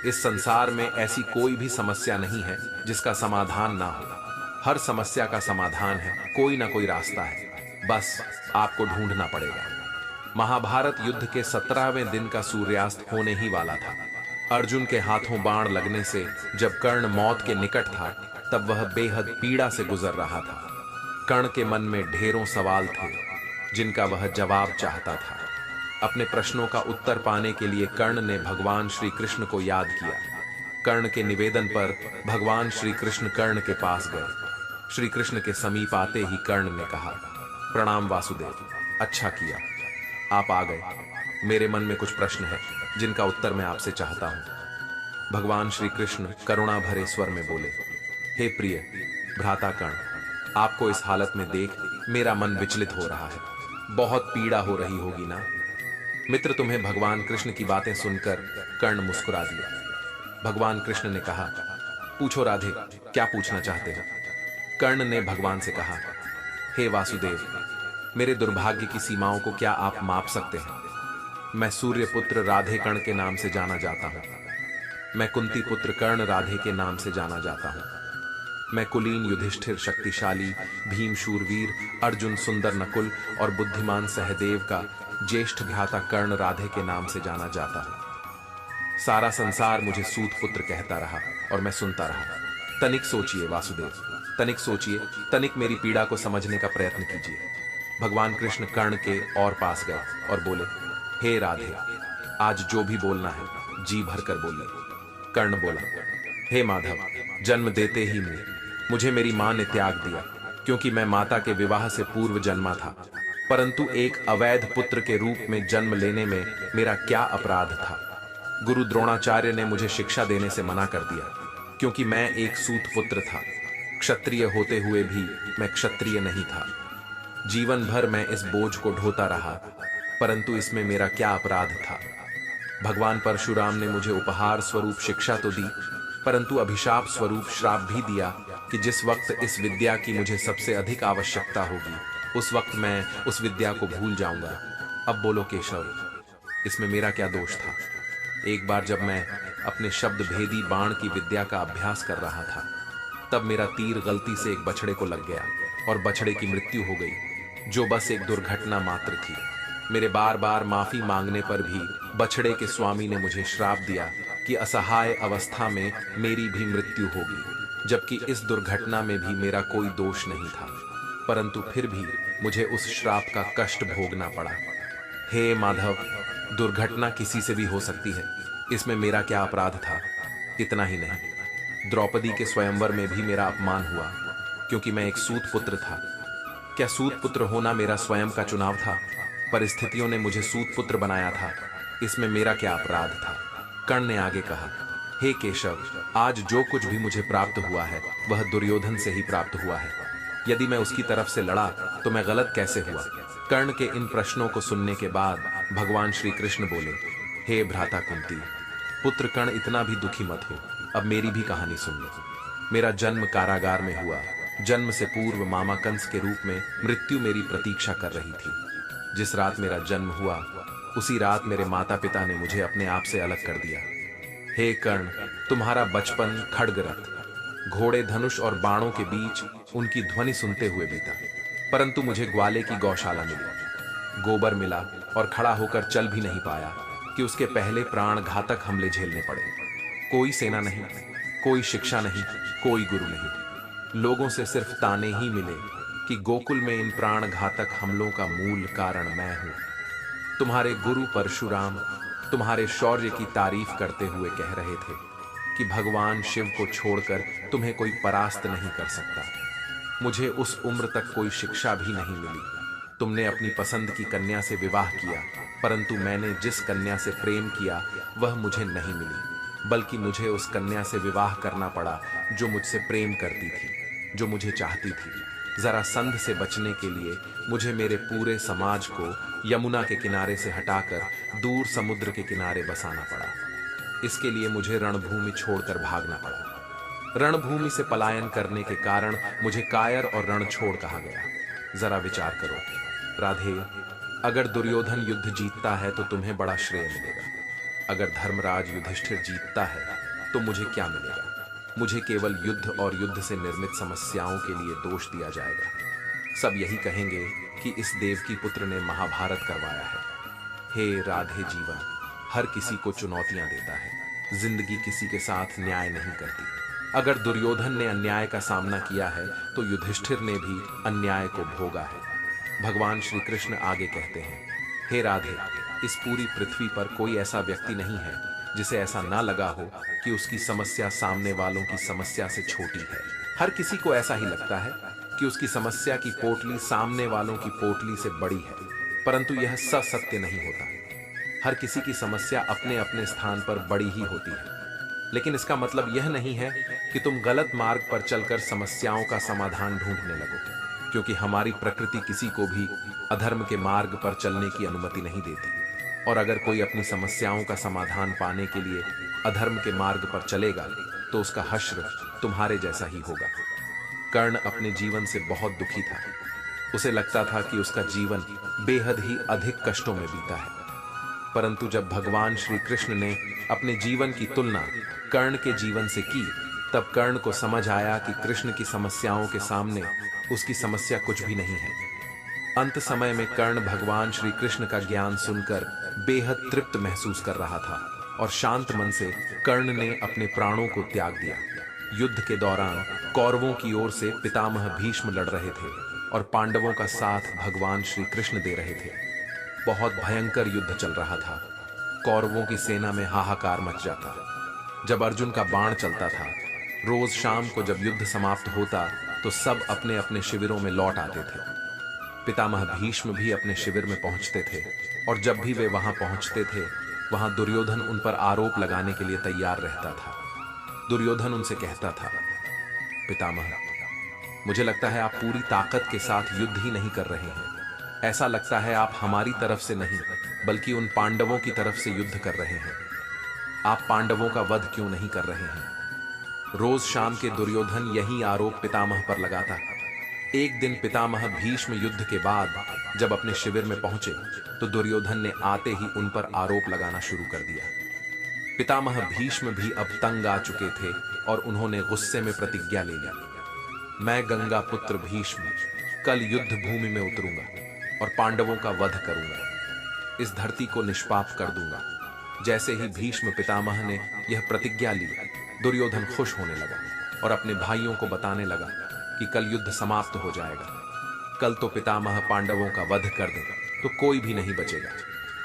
इस संसार में ऐसी कोई भी समस्या नहीं है जिसका समाधान ना हो। हर समस्या का समाधान है, कोई ना कोई रास्ता है, बस आपको ढूंढना पड़ेगा। महाभारत युद्ध के 17वें दिन का सूर्यास्त होने ही वाला था। अर्जुन के हाथों बाण लगने से जब कर्ण मौत के निकट था, तब वह बेहद पीड़ा से गुजर रहा था। कर्ण के मन में ढेरों सवाल थे जिनका वह जवाब चाहता था। अपने प्रश्नों का उत्तर पाने के लिए कर्ण ने भगवान श्री कृष्ण को याद किया। कर्ण के निवेदन पर भगवान श्री कृष्ण कर्ण के पास गए। श्री कृष्ण के समीप आते ही कर्ण ने कहा, प्रणाम वासुदेव, अच्छा किया आप आ गए। मेरे मन में कुछ प्रश्न है जिनका उत्तर मैं आपसे चाहता हूं। भगवान श्री कृष्ण करुणा भरे स्वर में बोले, हे प्रिय भ्राता कर्ण, आपको इस हालत में देख मेरा मन विचलित हो रहा है। बहुत पीड़ा हो रही होगी ना। मित्र, तुम्हें भगवान कृष्ण की बातें सुनकर कर्ण मुस्कुरा दिया। भगवान कृष्ण ने कहा, पूछो राधे, क्या पूछना चाहते हो। कर्ण ने भगवान से कहा, हे वासुदेव, मेरे दुर्भाग्य की सीमाओं को क्या आप माप सकते हैं। मैं सूर्य पुत्र राधे कर्ण के नाम से जाना जाता हूं। मैं कुंती पुत्र कर्ण राधे के नाम से जाना जाता हूं। मैं कुलीन युधिष्ठिर शक्तिशाली भीम शूरवीर अर्जुन सुंदर नकुल और बुद्धिमान सहदेव का ज्येष्ठ भ्राता कर्ण राधे के नाम से जाना जाता हूं। सारा संसार मुझे सूत पुत्र कहता रहा और मैं सुनता रहा। तनिक सोचिए वासुदेव, तनिक सोचिए, तनिक मेरी पीड़ा को समझने का प्रयत्न कीजिए। भगवान कृष्ण कर्ण के और पास गए और बोले, हे राधे, आज जो भी बोलना है जी भर कर बोलिए। कर्ण बोला, हे माधव, जन्म देते ही मुझे मेरी मां ने त्याग दिया, क्योंकि मैं माता के विवाह से पूर्व जन्मा था। परंतु एक अवैध पुत्र के रूप में जन्म लेने में मेरा क्या अपराध था। गुरु द्रोणाचार्य ने मुझे शिक्षा देने से मना कर दिया, क्योंकि मैं एक सूत पुत्र था। क्षत्रिय होते हुए भी मैं क्षत्रिय नहीं था। जीवन भर मैं इस बोझ को ढोता रहा, परंतु इसमें मेरा क्या अपराध था। भगवान परशुराम ने मुझे उपहार स्वरूप शिक्षा तो दी, परंतु अभिशाप स्वरूप श्राप भी दिया कि जिस वक्त इस विद्या की मुझे सबसे अधिक आवश्यकता होगी, उस वक्त मैं उस विद्या को भूल जाऊंगा। अब बोलो केशव, इसमें मेरा क्या दोष था। एक बार जब मैं अपने शब्द भेदी बाण की विद्या का अभ्यास कर रहा था, तब मेरा तीर गलती से एक बछड़े को लग गया और बछड़े की मृत्यु हो गई, जो बस एक दुर्घटना मात्र थी। मेरे बार बार माफी मांगने पर भी बछड़े के स्वामी ने मुझे श्राप दिया कि असहाय अवस्था में मेरी भी मृत्यु होगी, जबकि इस दुर्घटना में भी मेरा कोई दोष नहीं था। परंतु फिर भी मुझे उस श्राप का कष्ट भोगना पड़ा। हे माधव, दुर्घटना किसी से भी हो सकती है, इसमें मेरा क्या अपराध था। इतना ही नहीं, द्रौपदी के स्वयंवर में भी मेरा अपमान हुआ, क्योंकि मैं एक सूत पुत्र था। क्या सूत पुत्र होना मेरा स्वयं का चुनाव था। परिस्थितियों ने मुझे सूत पुत्र बनाया था, इसमें मेरा क्या अपराध था। कर्ण ने आगे कहा, हे केशव, आज जो कुछ भी मुझे प्राप्त हुआ है वह दुर्योधन से ही प्राप्त हुआ है। यदि मैं उसकी तरफ से लड़ा तो मैं गलत कैसे हुआ। कर्ण के इन प्रश्नों को सुनने के बाद भगवान श्री कृष्ण बोले, हे भ्राता कुंती पुत्र कर्ण, इतना भी दुखी मत हो। अब मेरी भी कहानी सुन लो। मेरा जन्म कारागार में हुआ। जन्म से पूर्व मामा कंस के रूप में मृत्यु मेरी प्रतीक्षा कर रही थी। जिस रात मेरा जन्म हुआ, उसी रात मेरे माता पिता ने मुझे अपने आप से अलग कर दिया। हे कर्ण, तुम्हारा बचपन खड्गरथ, घोड़े, धनुष और बाणों के बीच उनकी ध्वनि सुनते हुए बीता। परंतु मुझे ग्वाले की गौशाला मिली, गोबर मिला और खड़ा होकर चल भी नहीं पाया कि उसके पहले प्राण घातक हमले झेलने पड़े। कोई सेना नहीं, कोई शिक्षा नहीं, कोई गुरु नहीं। लोगों से सिर्फ ताने ही मिले कि गोकुल में इन प्राण घातक हमलों का मूल कारण मैं हूं। तुम्हारे गुरु परशुराम तुम्हारे शौर्य की तारीफ करते हुए कह रहे थे कि भगवान शिव को छोड़कर तुम्हें कोई परास्त नहीं कर सकता। मुझे उस उम्र तक कोई शिक्षा भी नहीं मिली। तुमने अपनी पसंद की कन्या से विवाह किया, परंतु मैंने जिस कन्या से प्रेम किया वह मुझे नहीं मिली, बल्कि मुझे उस कन्या से विवाह करना पड़ा जो मुझसे प्रेम करती थी, जो मुझे चाहती थी। जरा संध से बचने के लिए मुझे मेरे पूरे समाज को यमुना के किनारे से हटाकर दूर समुद्र के किनारे बसाना पड़ा। इसके लिए मुझे रणभूमि छोड़कर भागना पड़ा। रणभूमि से पलायन करने के कारण मुझे कायर और रणछोड़ कहा गया। जरा विचार करो राधे, अगर दुर्योधन युद्ध जीतता है तो तुम्हें बड़ा श्रेय मिलेगा। अगर धर्मराज युधिष्ठिर जीतता है तो मुझे क्या मिलेगा? मुझे केवल युद्ध और युद्ध से निर्मित समस्याओं के लिए दोष दिया जाएगा। सब यही कहेंगे कि इस देवकी पुत्र ने महाभारत करवाया है। हे राधे, जीवन हर किसी को चुनौतियां देता है, जिंदगी किसी के साथ न्याय नहीं करती। अगर दुर्योधन ने अन्याय का सामना किया है तो युधिष्ठिर ने भी अन्याय को भोगा है। भगवान श्री कृष्ण आगे कहते हैं, हे राधे, इस पूरी पृथ्वी पर कोई ऐसा व्यक्ति नहीं है जिसे ऐसा ना लगा हो कि उसकी समस्या सामने वालों की समस्या से छोटी है। हर किसी को ऐसा ही लगता है कि उसकी समस्या की पोटली सामने वालों की पोटली से बड़ी है, परंतु यह सत्य नहीं होता। हर किसी की समस्या अपने अपने स्थान पर बड़ी ही होती है, लेकिन इसका मतलब यह नहीं है कि तुम गलत मार्ग पर चलकर समस्याओं का समाधान ढूंढने लगो, क्योंकि हमारी प्रकृति किसी को भी अधर्म के मार्ग पर चलने की अनुमति नहीं देती। और अगर कोई अपनी समस्याओं का समाधान पाने के लिए अधर्म के मार्ग पर चलेगा तो उसका हश्र तुम्हारे जैसा ही होगा। कर्ण अपने जीवन से बहुत दुखी था। उसे लगता था कि उसका जीवन बेहद ही अधिक कष्टों में बीता है, परंतु जब भगवान श्री कृष्ण ने अपने जीवन की तुलना कर्ण के जीवन से की, तब कर्ण को समझ आया कि कृष्ण की समस्याओं के सामने उसकी समस्या कुछ भी नहीं है। अंत समय में कर्ण भगवान श्री कृष्ण का ज्ञान सुनकर बेहद तृप्त महसूस कर रहा था और शांत मन से कर्ण ने अपने प्राणों को त्याग दिया। युद्ध के दौरान कौरवों की ओर से पितामह भीष्म लड़ रहे थे और पांडवों का साथ भगवान श्री कृष्ण दे रहे थे। बहुत भयंकर युद्ध चल रहा था। कौरवों की सेना में हाहाकार मच जाता। जब अर्जुन का बाण चलता था, रोज शाम को जब युद्ध समाप्त होता तो सब अपने अपने शिविरों में लौट आते थे। पितामह भीष्म भी अपने शिविर में पहुंचते थे और जब भी वे वहां पहुंचते थे, वहां दुर्योधन उन पर आरोप लगाने के लिए तैयार रहता था। दुर्योधन उनसे कहता था, पितामह, मुझे लगता है आप पूरी ताकत के साथ युद्ध ही नहीं कर रहे हैं। ऐसा लगता है आप हमारी तरफ से नहीं बल्कि उन पांडवों की तरफ से युद्ध कर रहे हैं। आप पांडवों का वध क्यों नहीं कर रहे हैं? रोज शाम के दुर्योधन यही आरोप पितामह पर लगाता। एक दिन पितामह भीष्म युद्ध के बाद जब अपने शिविर में पहुंचे तो दुर्योधन ने आते ही उन पर आरोप लगाना शुरू कर दिया। पितामह भीष्म भी अब तंग आ चुके थे और उन्होंने गुस्से में प्रतिज्ञा ले ली, मैं गंगा पुत्र भीष्म कल युद्ध भूमि में उतरूंगा और पांडवों का वध करूंगा। इस धरती को निष्पाप कर दूंगा। जैसे ही भीष्म पितामह ने यह प्रतिज्ञा ली, दुर्योधन खुश होने लगा और अपने भाइयों को बताने लगा कि कल युद्ध समाप्त हो जाएगा। कल तो पितामह पांडवों का वध कर दें तो कोई भी नहीं बचेगा,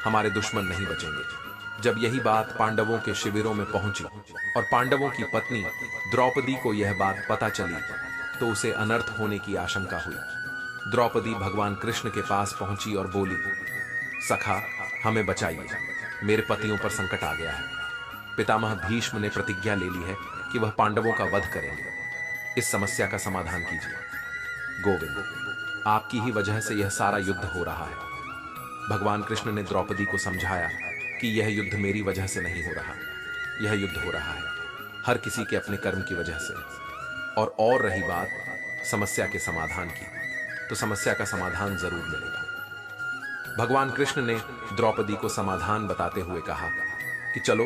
हमारे दुश्मन नहीं बचेंगे। जब यही बात पांडवों के शिविरों में पहुंची और पांडवों की पत्नी द्रौपदी को यह बात पता चली तो उसे अनर्थ होने की आशंका हुई। द्रौपदी भगवान कृष्ण के पास पहुंची और बोली, सखा, हमें बचाइए, मेरे पतियों पर संकट आ गया है। पितामह भीष्म ने प्रतिज्ञा ले ली है कि वह पांडवों का वध करेंगे। इस समस्या का समाधान कीजिए। गोविंद, आपकी ही वजह से यह सारा युद्ध हो रहा है। भगवान कृष्ण ने द्रौपदी को समझाया कि यह युद्ध मेरी वजह से नहीं हो रहा, यह युद्ध हो रहा है हर किसी के अपने कर्म की वजह से। और रही बात समस्या के समाधान की, तो समस्या का समाधान जरूर मिलेगा। भगवान कृष्ण ने द्रौपदी को समाधान बताते हुए कहा कि चलो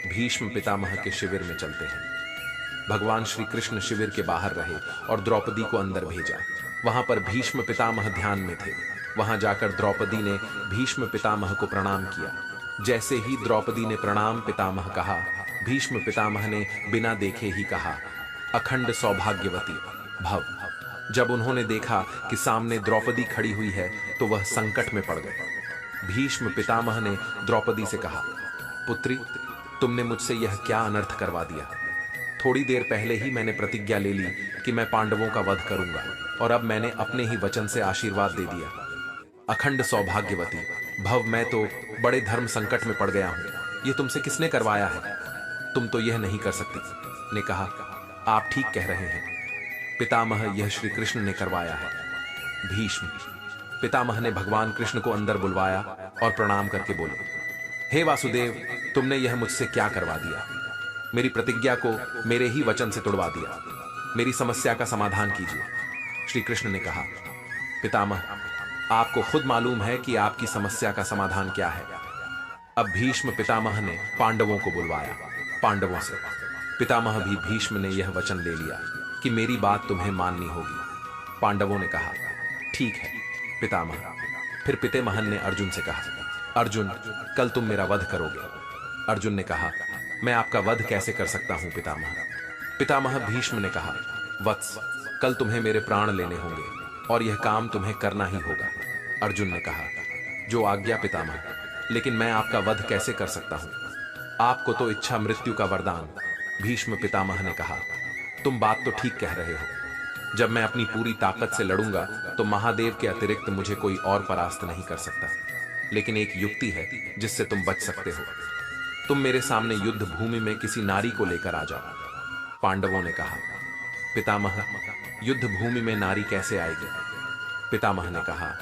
भीष्म पितामह के शिविर में चलते हैं। भगवान श्री कृष्ण शिविर के बाहर रहे और द्रौपदी को अंदर भेजा। वहां पर भीष्म पितामह ध्यान में थे। वहां जाकर द्रौपदी ने भीष्म पितामह को प्रणाम किया। जैसे ही द्रौपदी ने प्रणाम पितामह कहा, भीष्म पितामह ने बिना देखे ही कहा, अखंड सौभाग्यवती भव। जब उन्होंने देखा कि सामने द्रौपदी खड़ी हुई है तो वह संकट में पड़ गए। भीष्म पितामह ने द्रौपदी से कहा, पुत्री, तुमने मुझसे यह क्या अनर्थ करवा दिया? थोड़ी देर पहले ही मैंने प्रतिज्ञा ले ली कि मैं पांडवों का वध करूंगा और अब मैंने अपने ही वचन से आशीर्वाद दे दिया। अखंड सौभाग्यवती भव, मैं तो बड़े धर्म संकट में पड़ गया हूं। यह तुमसे किसने करवाया है? तुम तो यह नहीं कर सकती। ने कहा, आप ठीक कह रहे हैं पितामह, यह श्री कृष्ण ने करवाया है। भीष्म पितामह ने भगवान कृष्ण को अंदर बुलवाया और प्रणाम करके बोले, हे वासुदेव, तुमने यह मुझसे क्या करवा दिया? मेरी प्रतिज्ञा को मेरे ही वचन से तोड़वा दिया। मेरी समस्या का समाधान कीजिए। श्री कृष्ण ने कहा, पितामह, आपको खुद मालूम है कि आपकी समस्या का समाधान क्या है। अब भीष्म पितामह ने पांडवों को बुलवाया। पांडवों से पितामह भी भीष्म ने यह वचन ले लिया कि मेरी बात तुम्हें माननी होगी। पांडवों ने कहा, ठीक है पितामह। फिर पितामह ने अर्जुन से कहा, अर्जुन, कल तुम मेरा वध करोगे। अर्जुन ने कहा, मैं आपका वध कैसे कर सकता हूं पितामह। पितामह भीष्म ने कहा, वत्स, कल तुम्हें मेरे प्राण लेने होंगे और यह काम तुम्हें करना ही होगा। अर्जुन ने कहा, जो आज्ञा पितामह, लेकिन मैं आपका वध कैसे कर सकता हूं? आपको तो इच्छा मृत्यु का वरदान। भीष्म पितामह ने कहा, तुम बात तो ठीक कह रहे हो। जब मैं अपनी पूरी ताकत से लड़ूंगा तो महादेव के अतिरिक्त मुझे कोई और परास्त नहीं कर सकता। लेकिन एक युक्ति है जिससे तुम बच सकते हो। तुम मेरे सामने युद्ध भूमि में किसी नारी को लेकर आ जाओ। पांडवों ने कहा, पितामह, युद्ध भूमि में नारी कैसे आएगी? पितामह ने कहा,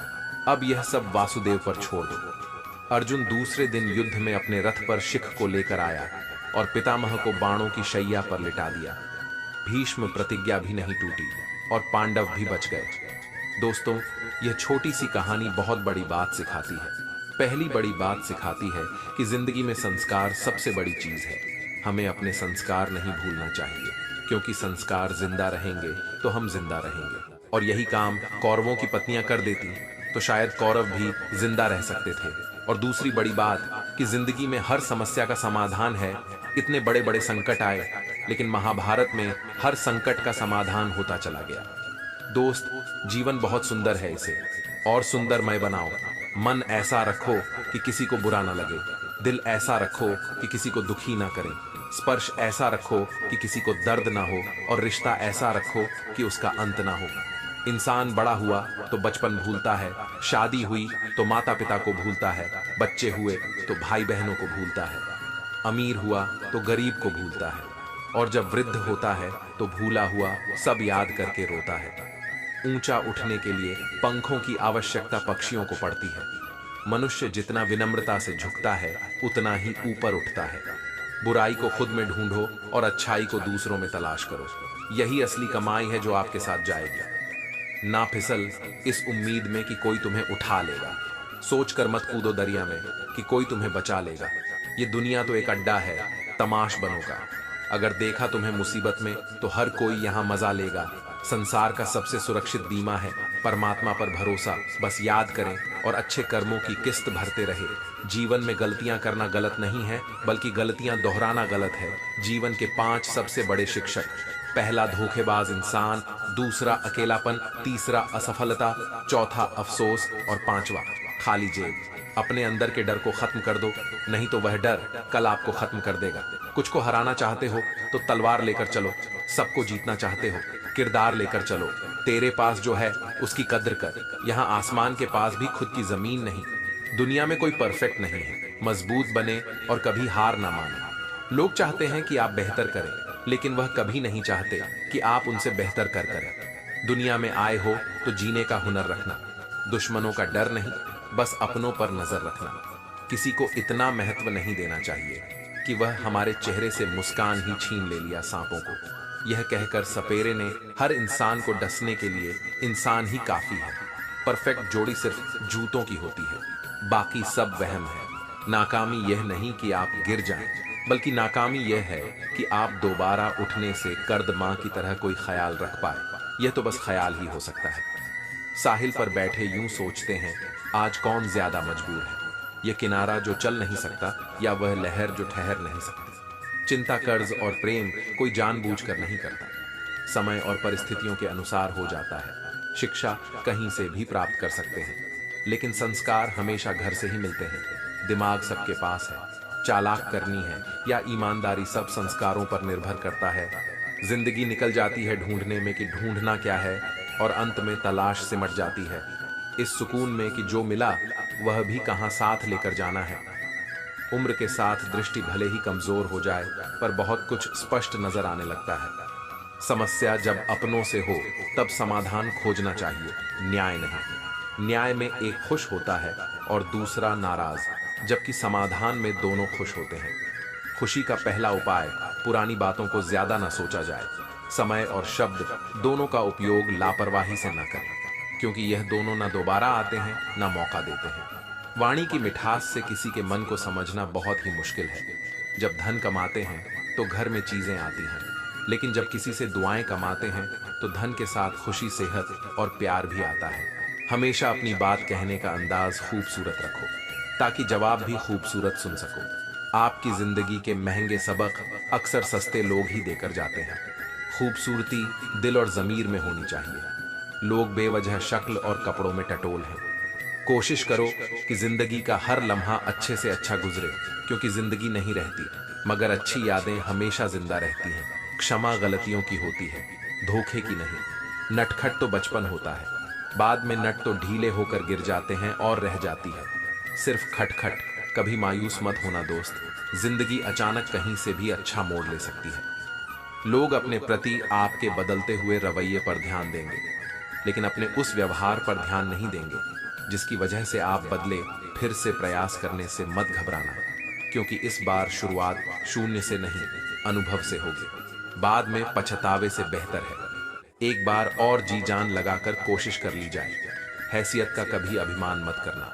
अब यह सब वासुदेव पर छोड़ दो। अर्जुन दूसरे दिन युद्ध में अपने रथ पर शिख को लेकर आया और पितामह को बाणों की शैया पर लिटा दिया। भीष्म प्रतिज्ञा भी नहीं टूटी और पांडव भी बच गए। दोस्तों, यह छोटी सी कहानी बहुत बड़ी बात सिखाती है। पहली बड़ी बात सिखाती है कि जिंदगी में संस्कार सबसे बड़ी चीज है। हमें अपने संस्कार नहीं भूलना चाहिए, क्योंकि संस्कार जिंदा रहेंगे तो हम जिंदा रहेंगे। और यही काम कौरवों की पत्नियां कर देती तो शायद कौरव भी जिंदा रह सकते थे। और दूसरी बड़ी बात कि जिंदगी में हर समस्या का समाधान है। इतने बड़े बड़े संकट आए, लेकिन महाभारत में हर संकट का समाधान होता चला गया। दोस्त, जीवन बहुत सुंदर है, इसे और सुंदरमय बनाओ। मन ऐसा रखो कि किसी को बुरा ना लगे, दिल ऐसा रखो कि किसी को दुखी ना करें, स्पर्श ऐसा रखो कि किसी को दर्द ना हो, और रिश्ता ऐसा रखो कि उसका अंत ना हो। इंसान बड़ा हुआ तो बचपन भूलता है, शादी हुई तो माता पिता को भूलता है, बच्चे हुए तो भाई बहनों को भूलता है, अमीर हुआ तो गरीब को भूलता है, और जब वृद्ध होता है तो भूला हुआ सब याद करके रोता है। ऊंचा उठने के लिए पंखों की आवश्यकता पक्षियों को पड़ती है। मनुष्य जितना विनम्रता से झुकता है उतना ही ऊपर उठता है। बुराई को खुद में ढूंढो और अच्छाई को दूसरों में तलाश करो। यही असली कमाई है जो आपके साथ जाएगी। ना फिसल इस उम्मीद में कि कोई तुम्हें उठा लेगा। सोचकर मत कूदो दरिया में कि कोई तुम्हें बचा लेगा। ये दुनिया तो एक अड्डा है तमाश बनों का। अगर देखा तुम्हें मुसीबत में तो हर कोई यहाँ मजा लेगा। संसार का सबसे सुरक्षित बीमा है परमात्मा पर भरोसा। बस याद करें और अच्छे कर्मों की किस्त भरते रहे। जीवन में गलतियां करना गलत नहीं है, बल्कि गलतियां दोहराना गलत है। जीवन के 5 सबसे बड़े शिक्षक: पहला धोखेबाज इंसान, दूसरा अकेलापन, तीसरा असफलता, चौथा अफसोस और 5वां खाली जेब। अपने अंदर के डर को खत्म कर दो, नहीं तो वह डर कल आपको खत्म कर देगा। कुछ को हराना चाहते हो तो तलवार लेकर चलो, सबको जीतना चाहते हो किरदार लेकर चलो। तेरे पास जो है उसकी कद्र कर। यहाँ आसमान के पास भी खुद की जमीन नहीं। दुनिया में कोई परफेक्ट नहीं है। मजबूत बने और कभी हार ना माने। लोग चाहते हैं कि आप बेहतर करें, लेकिन वह कभी नहीं चाहते कि आप उनसे बेहतर कर करें। दुनिया में आए हो तो जीने का हुनर रखना, दुश्मनों का डर नहीं, बस अपनों पर नजर रखना। किसी को इतना महत्व नहीं देना चाहिए कि वह हमारे चेहरे से मुस्कान ही छीन ले लिया सांपों को। यह कहकर सपेरे ने हर इंसान को डसने के लिए इंसान ही काफी है। परफेक्ट जोड़ी सिर्फ जूतों की होती है, बाकी सब वहम है। नाकामी यह नहीं कि आप गिर जाएं, बल्कि नाकामी यह है कि आप दोबारा उठने से कर्द मां की तरह कोई ख्याल रख पाए। यह तो बस ख्याल ही हो सकता है। साहिल पर बैठे यूं सोचते हैं, आज कौन ज्यादा मजबूर है, यह किनारा जो चल नहीं सकता या वह लहर जो ठहर नहीं सकती। चिंता, कर्ज और प्रेम कोई जानबूझकर नहीं करता, समय और परिस्थितियों के अनुसार हो जाता है। शिक्षा कहीं से भी प्राप्त कर सकते हैं, लेकिन संस्कार हमेशा घर से ही मिलते हैं। दिमाग सबके पास है, चालाक करनी है या ईमानदारी सब संस्कारों पर निर्भर करता है। जिंदगी निकल जाती है ढूंढने में कि ढूंढना क्या है, और अंत में तलाश सिमट जाती है इस सुकून में कि जो मिला वह भी कहां साथ लेकर जाना है। उम्र के साथ दृष्टि भले ही कमजोर हो जाए, पर बहुत कुछ स्पष्ट नजर आने लगता है। समस्या जब अपनों से हो तब समाधान खोजना चाहिए, न्याय नहीं। न्याय में एक खुश होता है और दूसरा नाराज, जबकि समाधान में दोनों खुश होते हैं। खुशी का पहला उपाय: पुरानी बातों को ज्यादा न सोचा जाए। समय और शब्द दोनों का उपयोग लापरवाही से न करें, क्योंकि यह दोनों न दोबारा आते हैं न मौका देते हैं। वाणी की मिठास से किसी के मन को समझना बहुत ही मुश्किल है। जब धन कमाते हैं तो घर में चीजें आती हैं, लेकिन जब किसी से दुआएं कमाते हैं तो धन के साथ खुशी, सेहत और प्यार भी आता है। हमेशा अपनी बात कहने का अंदाज खूबसूरत रखो ताकि जवाब भी खूबसूरत सुन सको। आपकी जिंदगी के महंगे सबक अक्सर सस्ते लोग ही देकर जाते हैं। खूबसूरती दिल और जमीर में होनी चाहिए। लोग बेवजह शक्ल और कपड़ों में टटोल हैं। कोशिश करो कि जिंदगी का हर लम्हा अच्छे से अच्छा गुजरे, क्योंकि जिंदगी नहीं रहती मगर अच्छी यादें हमेशा जिंदा रहती हैं। क्षमा गलतियों की होती है, धोखे की नहीं। नटखट तो बचपन होता है, बाद में नट तो ढीले होकर गिर जाते हैं और रह जाती है सिर्फ खटखट। कभी मायूस मत होना दोस्त, जिंदगी अचानक कहीं से भी अच्छा मोड़ ले सकती है। लोग अपने प्रति आपके बदलते हुए रवैये पर ध्यान देंगे, लेकिन अपने उस व्यवहार पर ध्यान नहीं देंगे जिसकी वजह से आप बदले। फिर से प्रयास करने से मत घबराना, क्योंकि इस बार शुरुआत शून्य से नहीं, अनुभव से होगी। बाद में पछतावे से बेहतर है एक बार और जी जान लगाकर कोशिश कर ली जाए। हैसियत का कभी अभिमान मत करना।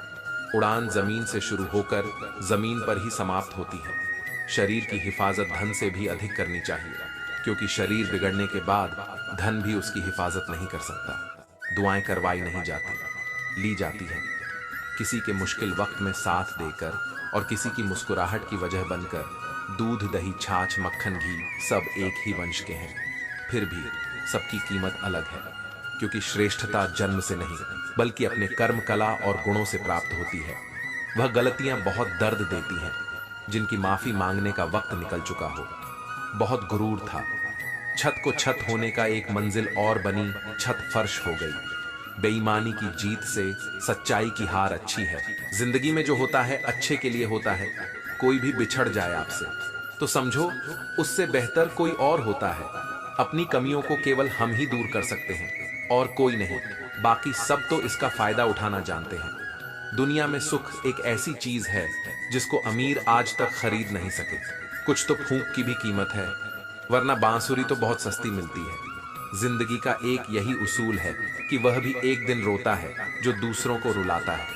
उड़ान जमीन से शुरू होकर जमीन पर ही समाप्त होती है। शरीर की हिफाजत धन से भी अधिक करनी चाहिए, क्योंकि शरीर बिगड़ने के बाद धन भी उसकी हिफाजत नहीं कर सकता। दुआएं करवाई नहीं जाती, ली जाती है। किसी के मुश्किल वक्त में साथ देकर और किसी की मुस्कुराहट की वजह बनकर। दूध, दही, छाछ, मक्खन, घी सब एक ही वंश के हैं, फिर भी सबकी कीमत अलग है, क्योंकि श्रेष्ठता जन्म से नहीं बल्कि अपने कर्म, कला और गुणों से प्राप्त होती है। वह गलतियां बहुत दर्द देती हैं जिनकी माफी मांगने का वक्त निकल चुका हो। बहुत गुरूर था, छत को छत होने का एक मंजिल और बनी, छत फर्श हो गई। बेईमानी की जीत से सच्चाई की हार अच्छी है। जिंदगी में जो होता है अच्छे के लिए होता है। कोई भी बिछड़ जाए आपसे तो समझो उससे बेहतर कोई और होता है। अपनी कमियों को केवल हम ही दूर कर सकते हैं और कोई नहीं। बाकी सब तो इसका फायदा उठाना जानते हैं। दुनिया में सुख एक ऐसी चीज है जिसको अमीर आज तक खरीद नहीं सके। कुछ तो फूंक की भी कीमत है, वरना बांसुरी तो बहुत सस्ती मिलती है। जिंदगी का एक यही उसूल है कि वह भी एक दिन रोता है जो दूसरों को रुलाता है।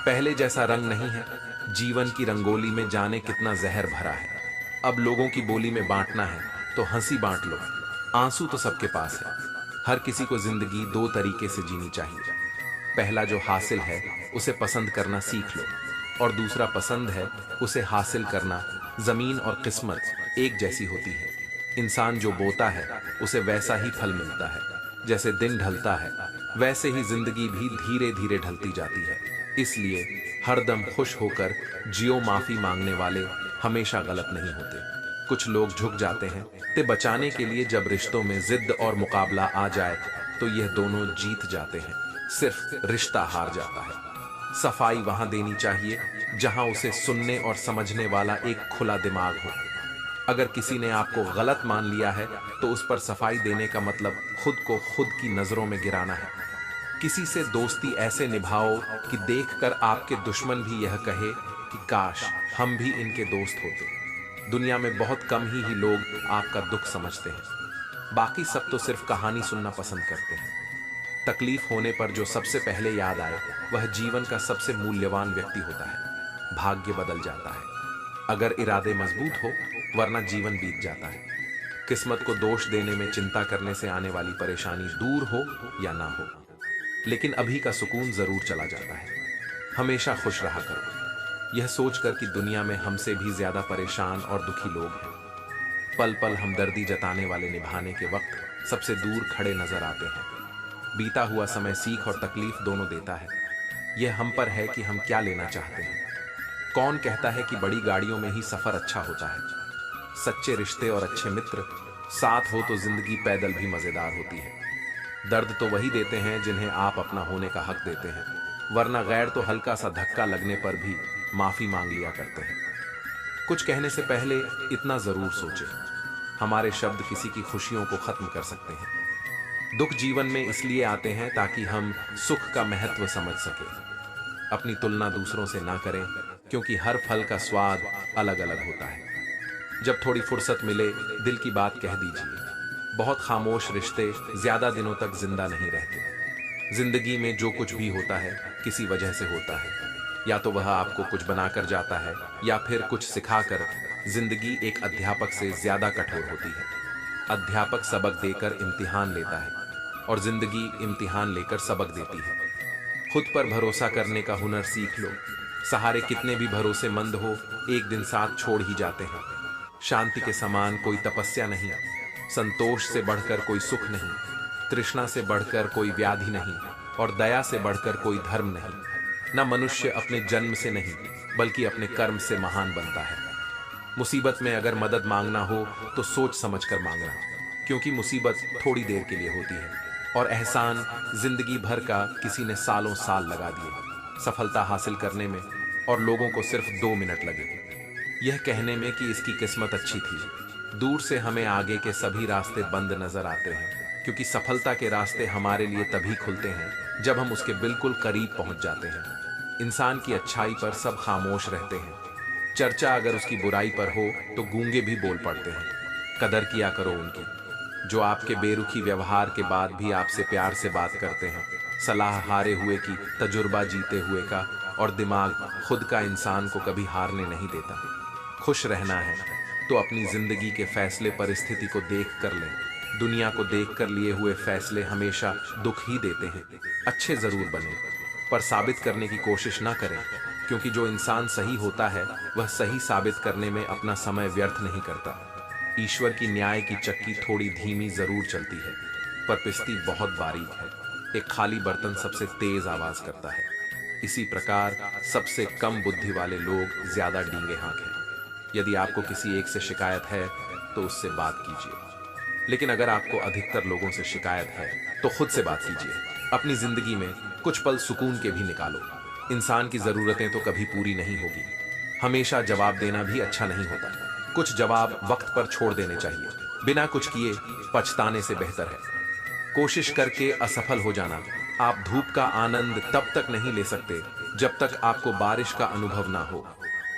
पहले जैसा रंग नहीं है। जीवन की रंगोली में जाने कितना जहर भरा है। अब लोगों की बोली में बांटना है तो हंसी बांट लो, आंसू तो सबके पास है। हर किसी को जिंदगी दो तरीके से जीनी चाहिए। पहला जो हासिल है उसे पसंद करना सीख लो, और दूसरा पसंद है उसे हासिल करना। जमीन और किस्मत एक जैसी होती है। इंसान जो बोता है उसे वैसा ही फल मिलता है। जैसे दिन ढलता है वैसे ही जिंदगी भी धीरे धीरे ढलती जाती है। इसलिए हरदम खुश होकर जियो। माफी मांगने वाले हमेशा गलत नहीं होते। कुछ लोग झुक जाते हैं ते बचाने के लिए। जब रिश्तों में जिद और मुकाबला आ जाए तो यह दोनों जीत जाते हैं, सिर्फ रिश्ता हार जाता है। सफाई वहां देनी चाहिए जहां उसे सुनने और समझने वाला एक खुला दिमाग हो। अगर किसी ने आपको गलत मान लिया है तो उस पर सफाई देने का मतलब खुद को खुद की नजरों में गिराना है। किसी से दोस्ती ऐसे निभाओ कि देखकर आपके दुश्मन भी यह कहे कि काश हम भी इनके दोस्त होते। दुनिया में बहुत कम ही लोग आपका दुख समझते हैं, बाकी सब तो सिर्फ कहानी सुनना पसंद करते हैं। तकलीफ होने पर जो सबसे पहले याद आए वह जीवन का सबसे मूल्यवान व्यक्ति होता है। भाग्य बदल जाता है अगर इरादे मजबूत हो, वरना जीवन बीत जाता है। किस्मत को दोष देने में चिंता करने से आने वाली परेशानी दूर हो या ना हो, लेकिन अभी का सुकून जरूर चला जाता है। हमेशा खुश रहा करो, यह सोचकर कि दुनिया में हमसे भी ज्यादा परेशान और दुखी लोग हैं। पल पल हमदर्दी जताने वाले निभाने के वक्त सबसे दूर खड़े नजर आते हैं। बीता हुआ समय सीख और तकलीफ दोनों देता है। यह हम पर है कि हम क्या लेना चाहते हैं। कौन कहता है कि बड़ी गाड़ियों में ही सफर अच्छा होता है। सच्चे रिश्ते और अच्छे मित्र साथ हो तो जिंदगी पैदल भी मजेदार होती है। दर्द तो वही देते हैं जिन्हें आप अपना होने का हक देते हैं, वरना गैर तो हल्का सा धक्का लगने पर भी माफी मांग लिया करते हैं। कुछ कहने से पहले इतना जरूर सोचें, हमारे शब्द किसी की खुशियों को खत्म कर सकते हैं। दुख जीवन में इसलिए आते हैं ताकि हम सुख का महत्व समझ सके। अपनी तुलना दूसरों से ना करें, क्योंकि हर फल का स्वाद अलग अलग होता है। जब थोड़ी फुर्सत मिले दिल की बात कह दीजिए। बहुत खामोश रिश्ते ज्यादा दिनों तक जिंदा नहीं रहते। जिंदगी में जो कुछ भी होता है किसी वजह से होता है। या तो वह आपको कुछ बनाकर जाता है या फिर कुछ सिखाकर। जिंदगी एक अध्यापक से ज्यादा कठोर होती है। अध्यापक सबक देकर इम्तिहान लेता है और जिंदगी इम्तिहान लेकर सबक देती है। खुद पर भरोसा करने का हुनर सीख लो। सहारे कितने भी भरोसेमंद हो, एक दिन साथ छोड़ ही जाते हैं। शांति के समान कोई तपस्या नहीं, संतोष से बढ़कर कोई सुख नहीं, तृष्णा से बढ़कर कोई व्याधि नहीं, और दया से बढ़कर कोई धर्म नहीं। न मनुष्य अपने जन्म से नहीं बल्कि अपने कर्म से महान बनता है। मुसीबत में अगर मदद मांगना हो तो सोच समझकर मांगना, क्योंकि मुसीबत थोड़ी देर के लिए होती है और एहसान जिंदगी भर का किसी ने सालों साल लगा दिए। सफलता हासिल करने में और लोगों को सिर्फ 2 मिनट लगे यह कहने में कि इसकी किस्मत अच्छी थी। दूर से हमें आगे के सभी रास्ते बंद नजर आते हैं, क्योंकि सफलता के रास्ते हमारे लिए तभी खुलते हैं जब हम उसके बिल्कुल करीब पहुंच जाते हैं। इंसान की अच्छाई पर सब खामोश रहते हैं, चर्चा अगर उसकी बुराई पर हो तो गूंगे भी बोल पड़ते हैं। कदर किया करो उनकी जो आपके बेरुखी व्यवहार के बाद भी आपसे प्यार से बात करते हैं। सलाह हारे हुए की, तजुर्बा जीते हुए का, और दिमाग खुद का इंसान को कभी हारने नहीं देता। खुश रहना है तो अपनी जिंदगी के फैसले परिस्थिति को देख कर लें। दुनिया को देख कर लिए हुए फैसले हमेशा दुख ही देते हैं। अच्छे जरूर बने पर साबित करने की कोशिश ना करें, क्योंकि जो इंसान सही होता है वह सही साबित करने में अपना समय व्यर्थ नहीं करता। ईश्वर की न्याय की चक्की थोड़ी धीमी जरूर चलती है, पर पिसती बहुत बारीक है। एक खाली बर्तन सबसे तेज आवाज करता है। इसी प्रकार सबसे कम बुद्धि वाले लोग ज्यादा डींगे हाँक हैं। यदि आपको किसी एक से शिकायत है तो उससे बात कीजिए, लेकिन अगर आपको अधिकतर लोगों से शिकायत है तो खुद से बात कीजिए। अपनी जिंदगी में कुछ पल सुकून के भी निकालो। इंसान की जरूरतें तो कभी पूरी नहीं होगी। हमेशा जवाब देना भी अच्छा नहीं होता। कुछ जवाब वक्त पर छोड़ देने चाहिए। बिना कुछ किए पछताने से बेहतर है कोशिश करके असफल हो जाना। आप धूप का आनंद तब तक नहीं ले सकते जब तक आपको बारिश का अनुभव ना हो।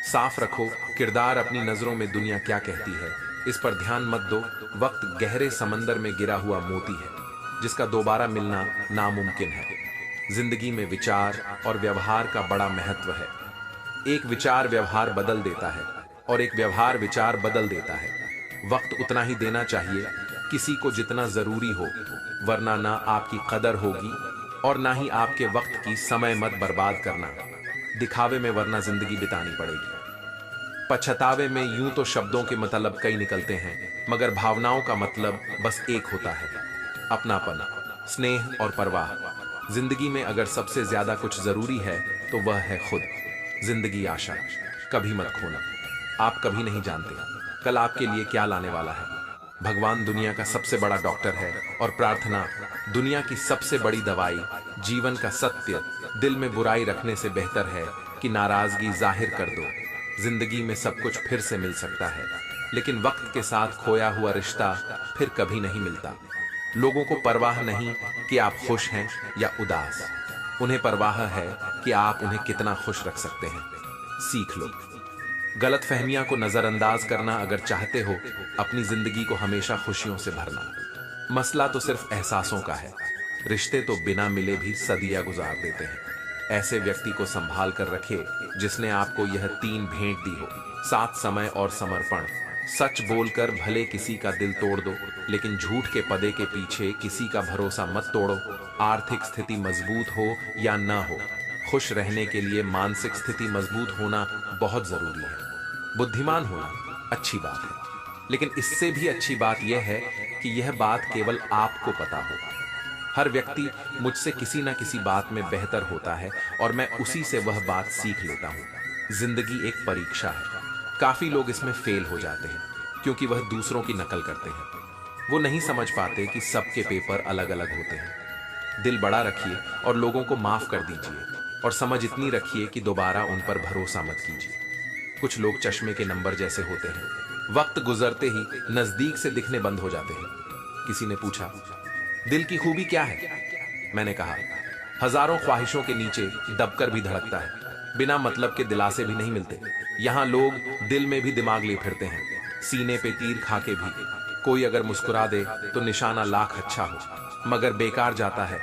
साफ रखो किरदार अपनी नजरों में दुनिया क्या कहती है, इस पर ध्यान मत दो। वक्त गहरे समंदर में गिरा हुआ मोती है जिसका दोबारा मिलना नामुमकिन है। जिंदगी में विचार और व्यवहार का बड़ा महत्व है। एक विचार व्यवहार बदल देता है और एक व्यवहार विचार बदल देता है। वक्त उतना ही देना चाहिए किसी को जितना जरूरी हो, वरना ना आपकी कदर होगी और ना ही आपके वक्त की समय मत बर्बाद करना दिखावे में, वरना जिंदगी बितानी पड़ेगी। पछतावे में यूं तो शब्दों के मतलब कई निकलते हैं, मगर भावनाओं का मतलब बस एक होता है, अपनापन, स्नेह और परवाह। जिंदगी में अगर सबसे ज्यादा कुछ जरूरी है तो वह है खुद। जिंदगी आशा कभी मत खोना। आप कभी नहीं जानते कल आपके लिए क्या लाने वाला है। भगवान दुनिया का सबसे बड़ा डॉक्टर है और प्रार्थना दुनिया की सबसे बड़ी दवाई। जीवन का सत्य दिल में बुराई रखने से बेहतर है कि नाराजगी जाहिर कर दो। जिंदगी में सब कुछ फिर से मिल सकता है, लेकिन वक्त के साथ खोया हुआ रिश्ता फिर कभी नहीं मिलता। लोगों को परवाह नहीं कि आप खुश हैं या उदास, उन्हें परवाह है कि आप उन्हें कितना खुश रख सकते हैं। सीख लो गलत फहमियां को नजरअंदाज करना अगर चाहते हो, अपनी जिंदगी को हमेशा खुशियों से भरना। मसला तो सिर्फ एहसासों का है। रिश्ते तो बिना मिले भी सदियां गुजार देते हैं। ऐसे व्यक्ति को संभाल कर रखे जिसने आपको यह 3 भेंट दी हो, साथ, समय और समर्पण। सच बोलकर भले किसी का दिल तोड़ दो, लेकिन झूठ के पदे के पीछे किसी का भरोसा मत तोड़ो। आर्थिक स्थिति मजबूत हो या ना हो, खुश रहने के लिए मानसिक स्थिति मजबूत होना बहुत जरूरी है। बुद्धिमान होना अच्छी बात है, लेकिन इससे भी अच्छी बात यह है कि यह बात केवल आपको पता हो। हर व्यक्ति मुझसे किसी ना किसी बात में बेहतर होता है और मैं उसी से वह बात सीख लेता हूँ। जिंदगी एक परीक्षा है। काफी लोग इसमें फेल हो जाते हैं क्योंकि वह दूसरों की नकल करते हैं। वो नहीं समझ पाते कि सबके पेपर अलग अलग होते हैं। दिल बड़ा रखिए और लोगों को माफ कर दीजिए, और समझ इतनी रखिए कि दोबारा उन पर भरोसा मत कीजिए। कुछ लोग चश्मे के नंबर जैसे होते हैं, वक्त गुजरते ही नजदीक से दिखने बंद हो जाते हैं। किसी ने पूछा, दिल की खूबी क्या है? मैंने कहा, हजारों ख्वाहिशों के नीचे दबकर भी धड़कता है। बिना मतलब के दिलासे भी नहीं मिलते। यहाँ लोग दिल में भी दिमाग ले फिरते हैं, सीने पे तीर खा के भी। कोई अगर मुस्कुरा दे तो निशाना लाख अच्छा हो, मगर बेकार जाता है।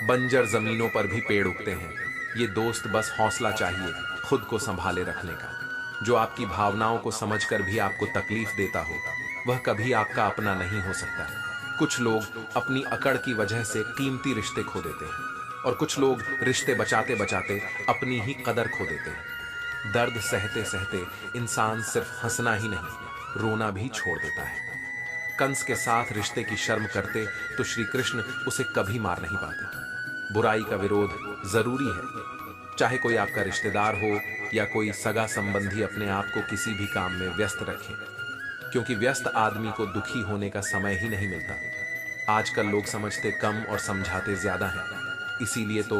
बंजर जमीनों पर भी पेड़ उगते हैं। ये दोस्त बस हौसला चाहिए खुद को संभाले रखने का। जो आपकी भावनाओं को समझकर भी आपको तकलीफ देता हो, वह कभी आपका अपना नहीं हो सकता। कुछ लोग अपनी अकड़ की वजह से कीमती रिश्ते खो देते हैं, और कुछ लोग रिश्ते बचाते बचाते अपनी ही कदर खो देते हैं। दर्द सहते सहते इंसान सिर्फ हंसना ही नहीं, रोना भी छोड़ देता है। कंस के साथ रिश्ते की शर्म करते तो श्री कृष्ण उसे कभी मार नहीं पाते। बुराई का विरोध जरूरी है। चाहे कोई आपका रिश्तेदार हो या कोई सगा संबंधी, अपने आप को किसी भी काम में व्यस्त रखें, क्योंकि व्यस्त आदमी को दुखी होने का समय ही नहीं मिलता। आजकल लोग समझते कम और समझाते ज्यादा हैं, इसीलिए तो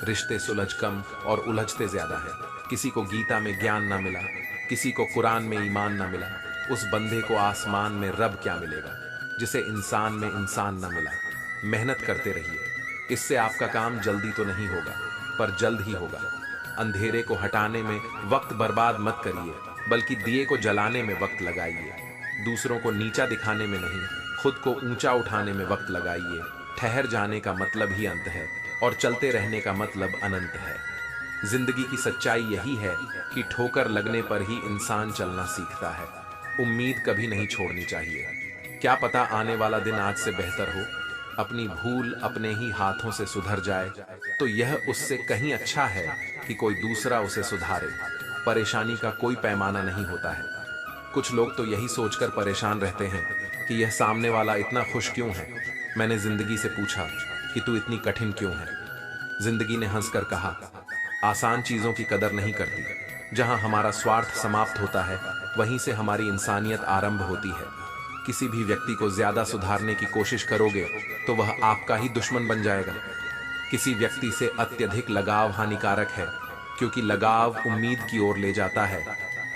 रिश्ते सुलझ कम और उलझते ज्यादा है। किसी को गीता में ज्ञान ना मिला, किसी को कुरान में ईमान ना मिला, उस बंदे को आसमान में रब क्या मिलेगा जिसे इंसान में इंसान ना मिला। मेहनत करते रहिए, इससे आपका काम जल्दी तो नहीं होगा पर जल्द ही होगा। अंधेरे को हटाने में वक्त बर्बाद मत करिए, बल्कि दिए को जलाने में वक्त लगाइए। दूसरों को नीचा दिखाने में नहीं, खुद को ऊंचा उठाने में वक्त लगाइए। ठहर जाने का मतलब ही अंत है और चलते रहने का मतलब अनंत है। जिंदगी की सच्चाई यही है कि ठोकर लगने पर ही इंसान चलना सीखता है। उम्मीद कभी नहीं छोड़नी चाहिए। क्या पता आने वाला दिन आज से बेहतर हो। अपनी भूल अपने ही हाथों से सुधर जाए तो यह उससे कहीं अच्छा है कि कोई दूसरा उसे सुधारे। परेशानी का कोई पैमाना नहीं होता है। कुछ लोग तो यही सोचकर परेशान रहते हैं कि यह सामने वाला इतना खुश क्यों है। मैंने जिंदगी से पूछा कि तू इतनी कठिन क्यों है। जिंदगी ने हंसकर कहा, आसान चीजों की कदर नहीं करती। जहां हमारा स्वार्थ समाप्त होता है, वहीं से हमारी इंसानियत आरंभ होती है। किसी भी व्यक्ति को ज्यादा सुधारने की कोशिश करोगे तो वह आपका ही दुश्मन बन जाएगा। किसी व्यक्ति से अत्यधिक लगाव हानिकारक है, क्योंकि लगाव उम्मीद की ओर ले जाता है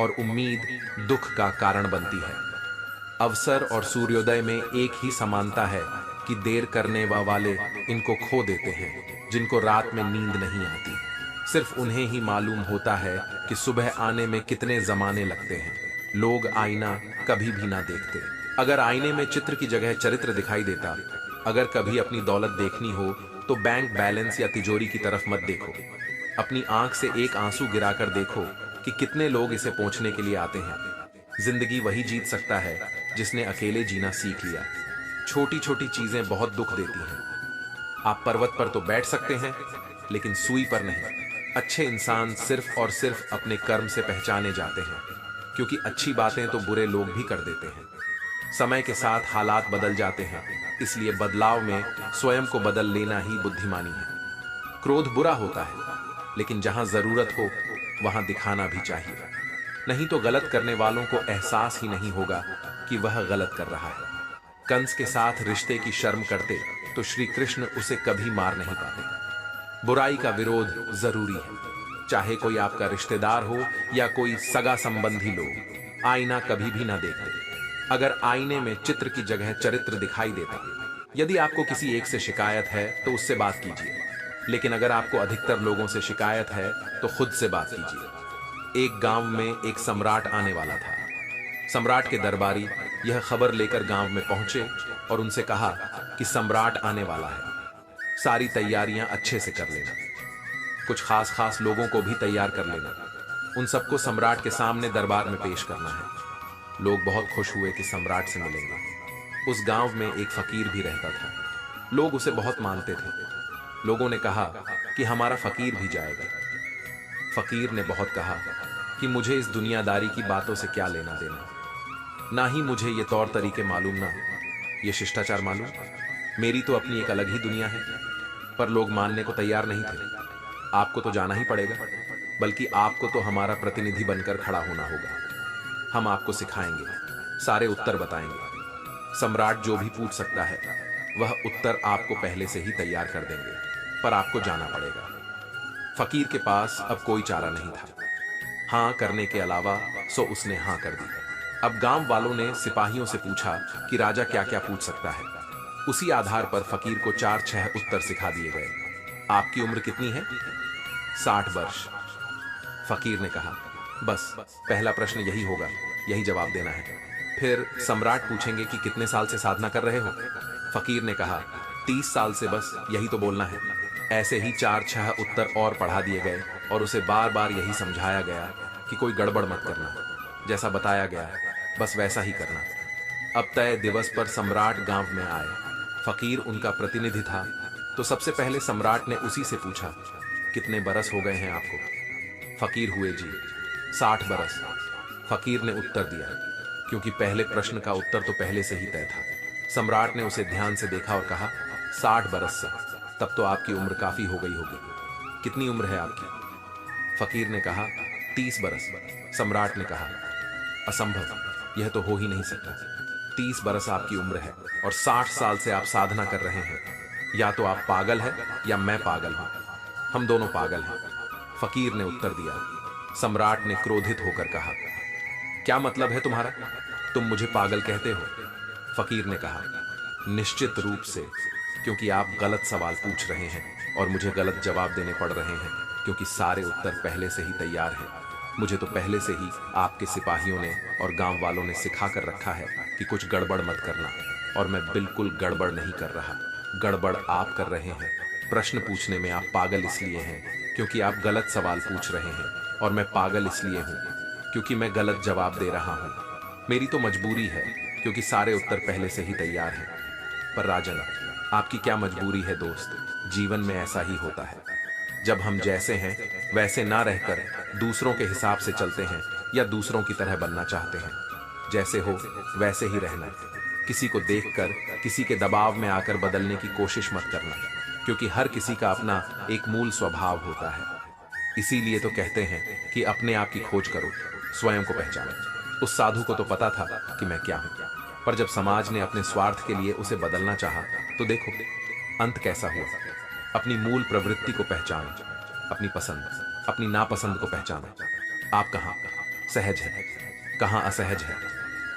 और उम्मीद दुख का कारण बनती है। अवसर और सूर्योदय में एक ही समानता है कि देर करने वाले इनको खो देते हैं जिनको रात में नींद नहीं आती। सिर्फ उन्हें ही मालूम होता है कि सुबह आने में कितने जमाने लगते हैं। लोग आईना कभी भी ना देखते। अगर आईने में चित्र की जगह चरित्र दिखाई देता, अगर कभी अपनी दौलत देखनी हो तो बैंक बैलेंस या तिजोरी की तरफ मत देखो। अपनी आंख से एक आंसू गिराकर देखो कि कितने लोग इसे पोंछने के लिए आते हैं। जिंदगी वही जीत सकता है जिसने अकेले जीना सीख लिया। छोटी छोटी चीजें बहुत दुख देती हैं। आप पर्वत पर तो बैठ सकते हैं, लेकिन सूई पर नहीं। अच्छे इंसान सिर्फ और सिर्फ अपने कर्म से पहचाने जाते हैं, क्योंकि अच्छी बातें तो बुरे लोग भी कर देते हैं। समय के साथ हालात बदल जाते हैं, इसलिए बदलाव में स्वयं को बदल लेना ही बुद्धिमानी है। क्रोध बुरा होता है, लेकिन जहां जरूरत हो वहां दिखाना भी चाहिए। नहीं तो गलत करने वालों को एहसास ही नहीं होगा कि वह गलत कर रहा है। कंस के साथ रिश्ते की शर्म करते तो श्री कृष्ण उसे कभी मार नहीं पाते। बुराई का विरोध जरूरी है। चाहे कोई आपका रिश्तेदार हो या कोई सगा संबंधी लोग, आईना कभी भी ना देखते। अगर आईने में चित्र की जगह चरित्र दिखाई देता, यदि आपको किसी एक से शिकायत है तो उससे बात कीजिए, लेकिन अगर आपको अधिकतर लोगों से शिकायत है तो खुद से बात कीजिए। एक गांव में एक सम्राट आने वाला था। सम्राट के दरबारी यह खबर लेकर गांव में पहुंचे और उनसे कहा कि सम्राट आने वाला है, सारी तैयारियां अच्छे से कर लेना। कुछ खास लोगों को भी तैयार कर लेना। उन सबको सम्राट के सामने दरबार में पेश करना है। लोग बहुत खुश हुए कि सम्राट से मिलेंगे। उस गांव में एक फकीर भी रहता था। लोग उसे बहुत मानते थे। लोगों ने कहा कि हमारा फकीर भी जाएगा। फकीर ने बहुत कहा कि मुझे इस दुनियादारी की बातों से क्या लेना देना, ना ही मुझे ये तौर तरीके मालूम, ना ये शिष्टाचार मालूम। मेरी तो अपनी एक अलग ही दुनिया है। पर लोग मानने को तैयार नहीं थे। आपको तो जाना ही पड़ेगा, बल्कि आपको तो हमारा प्रतिनिधि बनकर खड़ा होना होगा। हम आपको सिखाएंगे, सारे उत्तर बताएंगे। सम्राट जो भी पूछ सकता है वह उत्तर आपको पहले से ही तैयार कर देंगे, पर आपको जाना पड़ेगा। फकीर के पास अब कोई चारा नहीं था हां करने के अलावा, सो उसने हां कर दी। अब गांव वालों ने सिपाहियों से पूछा कि राजा क्या क्या पूछ सकता है। उसी आधार पर फकीर को 4-6 उत्तर सिखा दिए गए। आपकी उम्र कितनी है? 60 वर्ष। फकीर ने कहा, बस पहला प्रश्न यही होगा, यही जवाब देना है। फिर सम्राट पूछेंगे कि कितने साल से साधना कर रहे हो। फकीर ने कहा, 30 साल से, बस यही तो बोलना है। ऐसे ही 4-6 उत्तर और पढ़ा दिए गए और उसे बार बार यही समझाया गया कि कोई गड़बड़ मत करना, जैसा बताया गया बस वैसा ही करना। अब तय दिवस पर सम्राट गांव में आए। फकीर उनका प्रतिनिधि था, तो सबसे पहले सम्राट ने उसी से पूछा, कितने बरस हो गए हैं आपको? फकीर हुए जी 60 बरस। फकीर ने उत्तर दिया, क्योंकि पहले प्रश्न का उत्तर तो पहले से ही तय था। सम्राट ने उसे ध्यान से देखा और कहा, 60 बरस से, तब तो आपकी उम्र काफी हो गई होगी। कितनी उम्र है आपकी? फकीर ने कहा, 30 बरस। सम्राट ने कहा, असंभव, यह तो हो ही नहीं सकता। 30 बरस आपकी उम्र है और 60 साल से आप साधना कर रहे हैं। या तो आप पागल हैं या मैं पागल हूं। हम दोनों पागल हैं, फकीर ने उत्तर दिया। सम्राट ने क्रोधित होकर कहा, क्या मतलब है तुम्हारा? तुम मुझे पागल कहते हो? फकीर ने कहा, निश्चित रूप से, क्योंकि आप गलत सवाल पूछ रहे हैं और मुझे गलत जवाब देने पड़ रहे हैं, क्योंकि सारे उत्तर पहले से ही तैयार हैं। मुझे तो पहले से ही आपके सिपाहियों ने और गांव वालों ने सिखा कर रखा है कि कुछ गड़बड़ मत करना, और मैं बिल्कुल गड़बड़ नहीं कर रहा। गड़बड़ आप कर रहे हैं। प्रश्न पूछने में आप पागल इसलिए हैं क्योंकि आप गलत सवाल पूछ रहे हैं, और मैं पागल इसलिए हूं क्योंकि मैं गलत जवाब दे रहा हूं। मेरी तो मजबूरी है, क्योंकि सारे उत्तर पहले से ही तैयार हैं। पर राजन, आपकी क्या मजबूरी है दोस्त? जीवन में ऐसा ही होता है। जब हम जैसे हैं वैसे ना रहकर दूसरों के हिसाब से चलते हैं या दूसरों की तरह बनना चाहते हैं। जैसे हो वैसे ही रहना। किसी को देखकर किसी के दबाव में आकर बदलने की कोशिश मत करना, क्योंकि हर किसी का अपना एक मूल स्वभाव होता है। इसीलिए तो कहते हैं कि अपने आप की खोज करो, स्वयं को पहचानो। उस साधु को तो पता था कि मैं क्या हूं, पर जब समाज ने अपने स्वार्थ के लिए उसे बदलना चाहा, तो देखो अंत कैसा हुआ। अपनी मूल प्रवृत्ति को पहचानो, अपनी पसंद, अपनी नापसंद को पहचानो। आप कहाँ सहज है, कहाँ असहज है,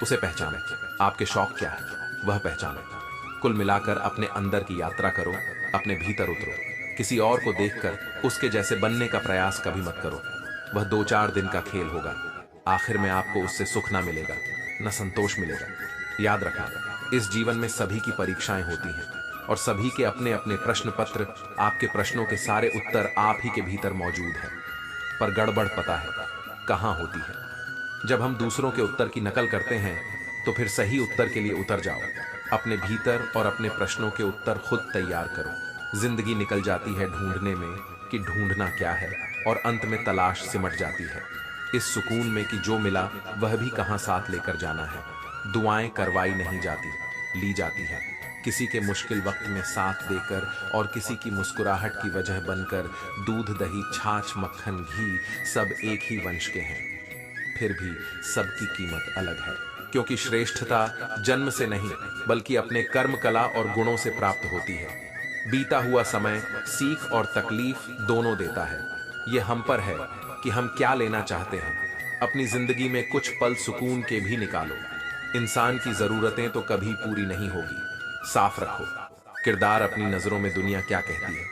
उसे पहचानो। आपके शौक क्या है, वह पहचानो। कुल मिलाकर अपने अंदर की यात्रा करो, अपने भीतर उतरो। किसी और को देखकर उसके जैसे बनने का प्रयास कभी मत करो। वह 2-4 दिन का खेल होगा। आखिर में आपको उससे सुख ना मिलेगा, न संतोष मिलेगा। याद रखना, इस जीवन में सभी की परीक्षाएं होती हैं और सभी के अपने अपने प्रश्न पत्र, आपके प्रश्नों के सारे उत्तर आप ही के भीतर मौजूद हैं। पर गड़बड़ पता है कहाँ होती है? जब हम दूसरों के उत्तर की नकल करते हैं, तो फिर सही उत्तर के लिए उतर जाओ। अपने भीतर और अपने प्रश्नों के उत्तर खुद तैयार करो। जिंदगी निकल जाती है ढूंढने में कि ढूंढना क्या है, और अंत में तलाश सिमट जाती है इस सुकून में कि जो मिला वह भी कहां साथ लेकर जाना है। दुआएं करवाई नहीं जाती, ली जाती है। किसी के मुश्किल वक्त में साथ देकर और किसी की मुस्कुराहट की वजह बनकर। दूध दही छाछ मक्खन घी सब एक ही वंश के हैं, फिर भी सबकी कीमत अलग है, क्योंकि श्रेष्ठता जन्म से नहीं बल्कि अपने कर्म कला और गुणों से प्राप्त होती है। बीता हुआ समय सीख और तकलीफ दोनों देता है। ये हम पर है कि हम क्या लेना चाहते हैं। अपनी जिंदगी में कुछ पल सुकून के भी निकालो। इंसान की जरूरतें तो कभी पूरी नहीं होगी। साफ रखो किरदार। अपनी नजरों में दुनिया क्या कहती है,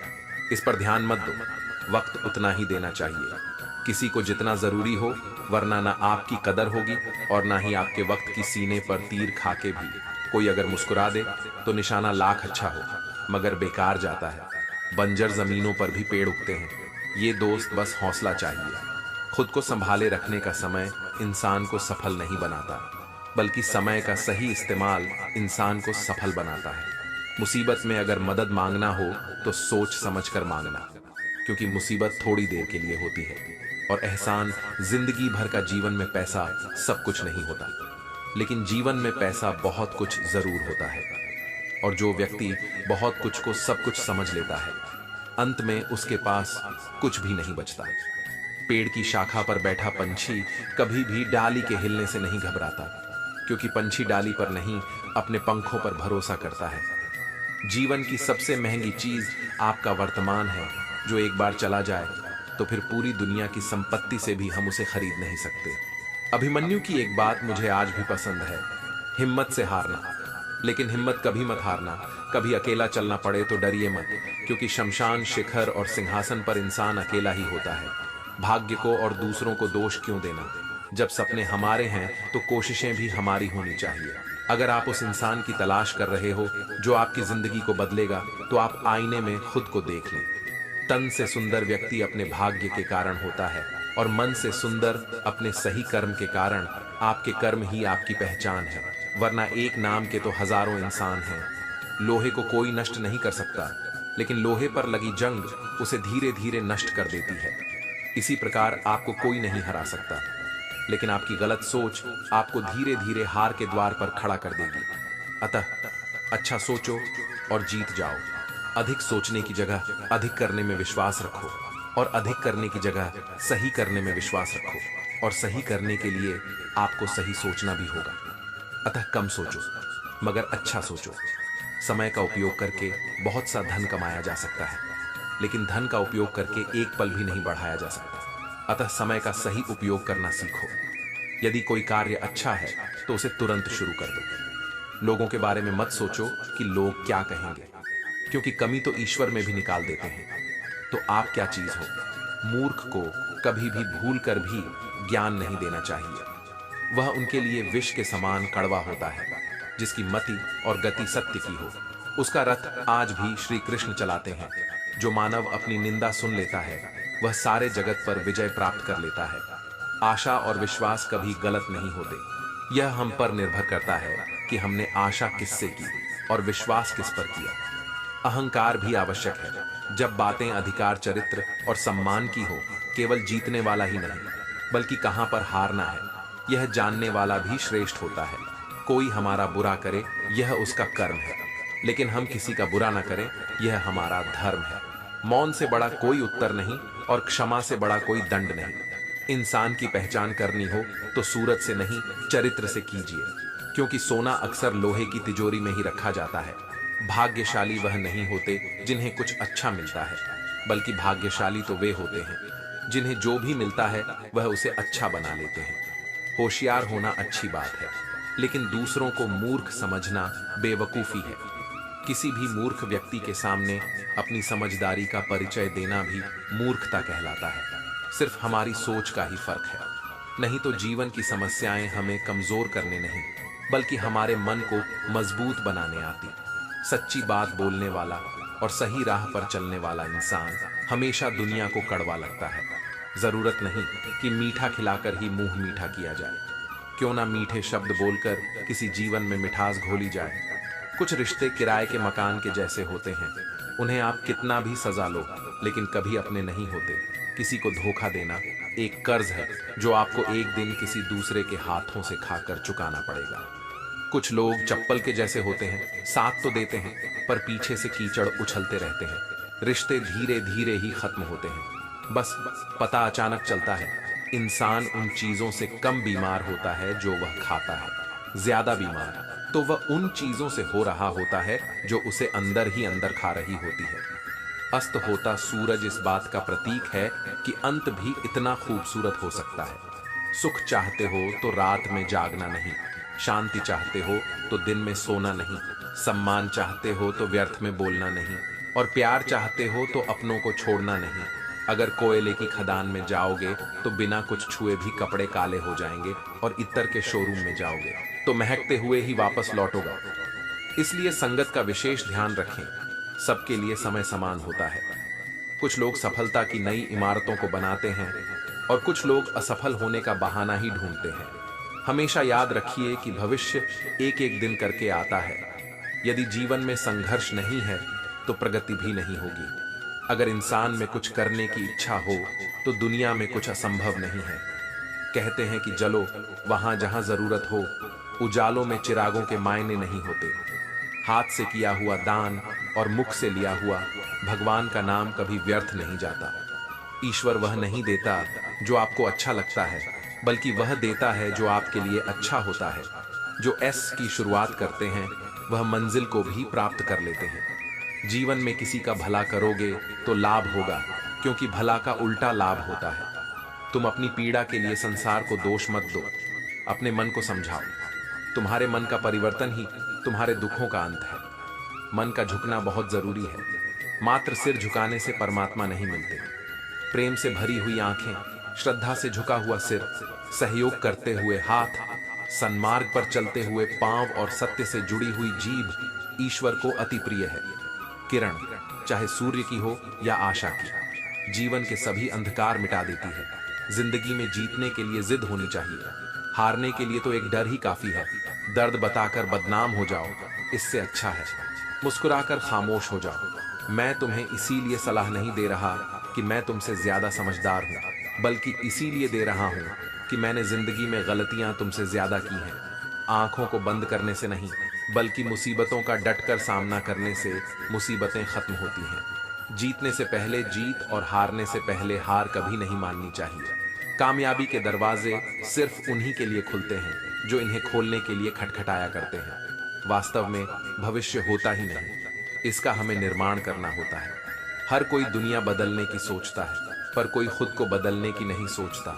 इस पर ध्यान मत दो। वक्त उतना ही देना चाहिए, किसी को जितना जरूरी हो, वरना ना आपकी कदर होगी और ना ही आपके वक्त की सीने पर तीर खाके भी। कोई अगर मुस्कुरा दे तो निशाना लाख अच्छा हो, मगर बेकार जाता है। बंजर जमीनों पर भी पेड़ उगते हैं। ये दोस्त बस हौसला चाहिए। खुद को संभाले रखने का समय इंसान को सफल नहीं बनाता, बल्कि समय का सही इस्तेमाल इंसान को सफल बनाता है। मुसीबत में अगर मदद मांगना हो तो सोच समझकर मांगना, क्योंकि मुसीबत थोड़ी देर के लिए होती है और एहसान जिंदगी भर का। जीवन में पैसा सब कुछ नहीं होता, लेकिन जीवन में पैसा बहुत कुछ जरूर होता है। और जो व्यक्ति बहुत कुछ को सब कुछ समझ लेता है, अंत में उसके पास कुछ भी नहीं बचता। पेड़ की शाखा पर बैठा पंछी कभी भी डाली के हिलने से नहीं घबराता, क्योंकि पंछी डाली पर नहीं अपने पंखों पर भरोसा करता है। जीवन की सबसे महंगी चीज आपका वर्तमान है, जो एक बार चला जाए तो फिर पूरी दुनिया की संपत्ति से भी हम उसे खरीद नहीं सकते। अभिमन्यु की एक बात मुझे आज भी पसंद है, हिम्मत से हारना। लेकिन हिम्मत कभी मत हारना। कभी अकेला चलना पड़े तो डरिए मत, क्योंकि शमशान शिखर और सिंहासन पर इंसान अकेला ही होता है। भाग्य को और दूसरों को दोष क्यों देना? जब सपने हमारे हैं तो कोशिशें भी हमारी होनी चाहिए। अगर आप उस इंसान की तलाश कर रहे हो जो आपकी जिंदगी को बदलेगा, तो आप आईने में खुद को देख लें। तन से सुंदर व्यक्ति अपने भाग्य के कारण होता है और मन से सुंदर अपने सही कर्म के कारण। आपके कर्म ही आपकी पहचान है, वरना एक नाम के तो हजारों इंसान हैं। लोहे को कोई नष्ट नहीं कर सकता, लेकिन लोहे पर लगी जंग उसे धीरे धीरे नष्ट कर देती है। इसी प्रकार आपको कोई नहीं हरा सकता, लेकिन आपकी गलत सोच आपको धीरे धीरे हार के द्वार पर खड़ा कर देगी। अतः अच्छा सोचो और जीत जाओ। अधिक सोचने की जगह अधिक करने में विश्वास रखो, और अधिक करने की जगह सही करने में विश्वास रखो, और सही करने के लिए आपको सही सोचना भी होगा। अतः कम सोचो मगर अच्छा सोचो। समय का उपयोग करके बहुत सा धन कमाया जा सकता है, लेकिन धन का उपयोग करके एक पल भी नहीं बढ़ाया जा सकता। अतः समय का सही उपयोग करना सीखो। यदि कोई कार्य अच्छा है तो उसे तुरंत शुरू कर दो। लोगों के बारे में मत सोचो कि लोग क्या कहेंगे, क्योंकि कमी तो ईश्वर में भी निकाल देते हैं। तो आप क्या चीज हो? मूर्ख को कभी भी भूल कर भी ज्ञान नहीं देना चाहिए। वह उनके लिए विष के समान कड़वा होता है। जिसकी मति और गति सत्य की हो, उसका रथ आज भी श्री कृष्ण चलाते हैं। जो मानव अपनी निंदा सुन लेता है, वह सारे जगत पर विजय प्राप्त कर लेता है। आशा और विश्वास कभी गलत नहीं होते। यह हम पर निर्भर करता है कि हमने आशा किससे की और विश्वास किस पर किया। अहंकार भी आवश्यक है, जब बातें अधिकार, चरित्र और सम्मान की हो। केवल जीतने वाला ही नहीं, बल्कि कहां पर हारना है यह जानने वाला भी श्रेष्ठ होता है। कोई हमारा बुरा करे यह उसका कर्म है, लेकिन हम किसी का बुरा ना करें यह हमारा धर्म है। मौन से बड़ा कोई उत्तर नहीं और क्षमा से बड़ा कोई दंड नहीं। इंसान की पहचान करनी हो तो सूरत से नहीं, चरित्र से कीजिए, क्योंकि सोना अक्सर लोहे की तिजोरी में ही रखा जाता है। भाग्यशाली वह नहीं होते जिन्हें कुछ अच्छा मिलता है, बल्कि भाग्यशाली तो वे होते हैं जिन्हें जो भी मिलता है वह उसे अच्छा बना लेते हैं। होशियार होना अच्छी बात है, लेकिन दूसरों को मूर्ख समझना बेवकूफी है। किसी भी मूर्ख व्यक्ति के सामने अपनी समझदारी का परिचय देना भी मूर्खता कहलाता है। सिर्फ हमारी सोच का ही फर्क है। नहीं तो जीवन की समस्याएं हमें कमजोर करने नहीं, बल्कि हमारे मन को मजबूत बनाने आती। सच्ची बात बोलने वाला और सही राह पर चलने वाला इंसान हमेशा दुनिया को कड़वा लगता है। जरूरत नहीं कि मीठा खिलाकर ही मुंह मीठा किया जाए। क्यों ना मीठे शब्द बोलकर किसी जीवन में मिठास घोली जाए। कुछ रिश्ते किराए के मकान के जैसे होते हैं, उन्हें आप कितना भी सजा लो, लेकिन कभी अपने नहीं होते। किसी को धोखा देना एक कर्ज है जो आपको एक दिन किसी दूसरे के हाथों से खाकर चुकाना पड़ेगा। कुछ लोग चप्पल के जैसे होते हैं, साथ तो देते हैं पर पीछे से कीचड़ उछलते रहते हैं। रिश्ते धीरे धीरे ही खत्म होते हैं, बस पता अचानक चलता है। इंसान उन चीजों से कम बीमार होता है जो वह खाता है। ज्यादा बीमार तो वह उन चीजों से हो रहा होता है जो उसे अंदर ही अंदर खा रही होती है। अस्त होता सूरज इस बात का प्रतीक है कि अंत भी इतना खूबसूरत हो सकता है। सुख चाहते हो तो रात में जागना नहीं, शांति चाहते हो तो दिन में सोना नहीं, सम्मान चाहते हो तो व्यर्थ में बोलना नहीं, और प्यार चाहते हो तो अपनों को छोड़ना नहीं। अगर कोयले की खदान में जाओगे तो बिना कुछ छुए भी कपड़े काले हो जाएंगे, और इत्तर के शोरूम में जाओगे तो महकते हुए ही वापस लौटोगे। इसलिए संगत का विशेष ध्यान रखें। सबके लिए समय समान होता है। कुछ लोग सफलता की नई इमारतों को बनाते हैं और कुछ लोग असफल होने का बहाना ही ढूंढते हैं। हमेशा याद रखिए कि भविष्य एक एक दिन करके आता है। यदि जीवन में संघर्ष नहीं है तो प्रगति भी नहीं होगी। अगर इंसान में कुछ करने की इच्छा हो तो दुनिया में कुछ असंभव नहीं है। कहते हैं कि जलो वहां जहां जरूरत हो, उजालों में चिरागों के मायने नहीं होते। हाथ से किया हुआ दान और मुख से लिया हुआ भगवान का नाम कभी व्यर्थ नहीं जाता। ईश्वर वह नहीं देता जो आपको अच्छा लगता है, बल्कि वह देता है जो आपके लिए अच्छा होता है। जो एस की शुरुआत करते हैं वह मंजिल को भी प्राप्त कर लेते हैं। जीवन में किसी का भला करोगे तो लाभ होगा, क्योंकि भला का उल्टा लाभ होता है। तुम अपनी पीड़ा के लिए संसार को दोष मत दो, अपने मन को समझाओ। तुम्हारे मन का परिवर्तन ही तुम्हारे दुखों का अंत है। मन का झुकना बहुत जरूरी है। मात्र सिर झुकाने से परमात्मा नहीं मिलते। प्रेम से भरी हुई आंखें, श्रद्धा से झुका हुआ सिर, सहयोग करते हुए हाथ, सन्मार्ग पर चलते हुए पांव और सत्य से जुड़ी हुई जीभ ईश्वर को अति प्रिय है। किरण चाहे सूर्य की हो या आशा की, जीवन के सभी अंधकार मिटा देती है। जिंदगी में जीतने के लिए जिद होनी चाहिए, हारने के लिए तो एक डर ही काफी है। दर्द बताकर बदनाम हो जाओ, इससे अच्छा है मुस्कुराकर खामोश हो जाओ। मैं तुम्हें इसीलिए सलाह नहीं दे रहा कि मैं तुमसे ज्यादा समझदार हूं, बल्कि इसीलिए दे रहा हूं कि मैंने जिंदगी में गलतियां तुमसे ज्यादा की हैं। आंखों को बंद करने से नहीं, बल्कि मुसीबतों का डटकर सामना करने से मुसीबतें खत्म होती हैं। जीतने से पहले जीत और हारने से पहले हार कभी नहीं माननी चाहिए। कामयाबी के दरवाजे सिर्फ उन्हीं के लिए खुलते हैं जो इन्हें खोलने के लिए खटखटाया करते हैं। वास्तव में भविष्य होता ही नहीं, इसका हमें निर्माण करना होता है। हर कोई दुनिया बदलने की सोचता है, पर कोई खुद को बदलने की नहीं सोचता।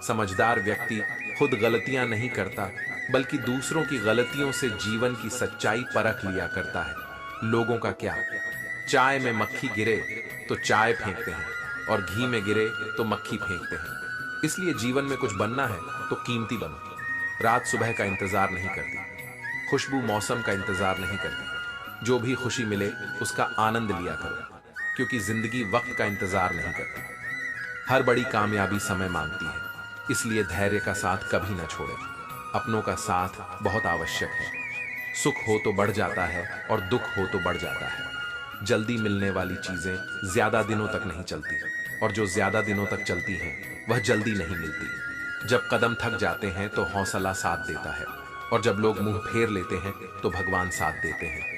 समझदार व्यक्ति खुद गलतियां नहीं करता, बल्कि दूसरों की गलतियों से जीवन की सच्चाई परख लिया करता है। लोगों का क्या, चाय में मक्खी गिरे तो चाय फेंकते हैं, और घी में गिरे तो मक्खी फेंकते हैं। इसलिए जीवन में कुछ बनना है तो कीमती बनो। रात सुबह का इंतजार नहीं करती, खुशबू मौसम का इंतजार नहीं करती। जो भी खुशी मिले उसका आनंद लिया करो, क्योंकि जिंदगी वक्त का इंतजार नहीं करती। हर बड़ी कामयाबी समय मांगती है, इसलिए धैर्य का साथ कभी न छोड़े। अपनों का साथ बहुत आवश्यक है। सुख हो तो बढ़ जाता है और दुख हो तो बढ़ जाता है। जल्दी मिलने वाली चीजें ज्यादा दिनों तक नहीं चलती, और जो ज्यादा दिनों तक चलती हैं वह जल्दी नहीं मिलती। जब कदम थक जाते हैं तो हौसला साथ देता है, और जब लोग मुंह फेर लेते हैं तो भगवान साथ देते हैं।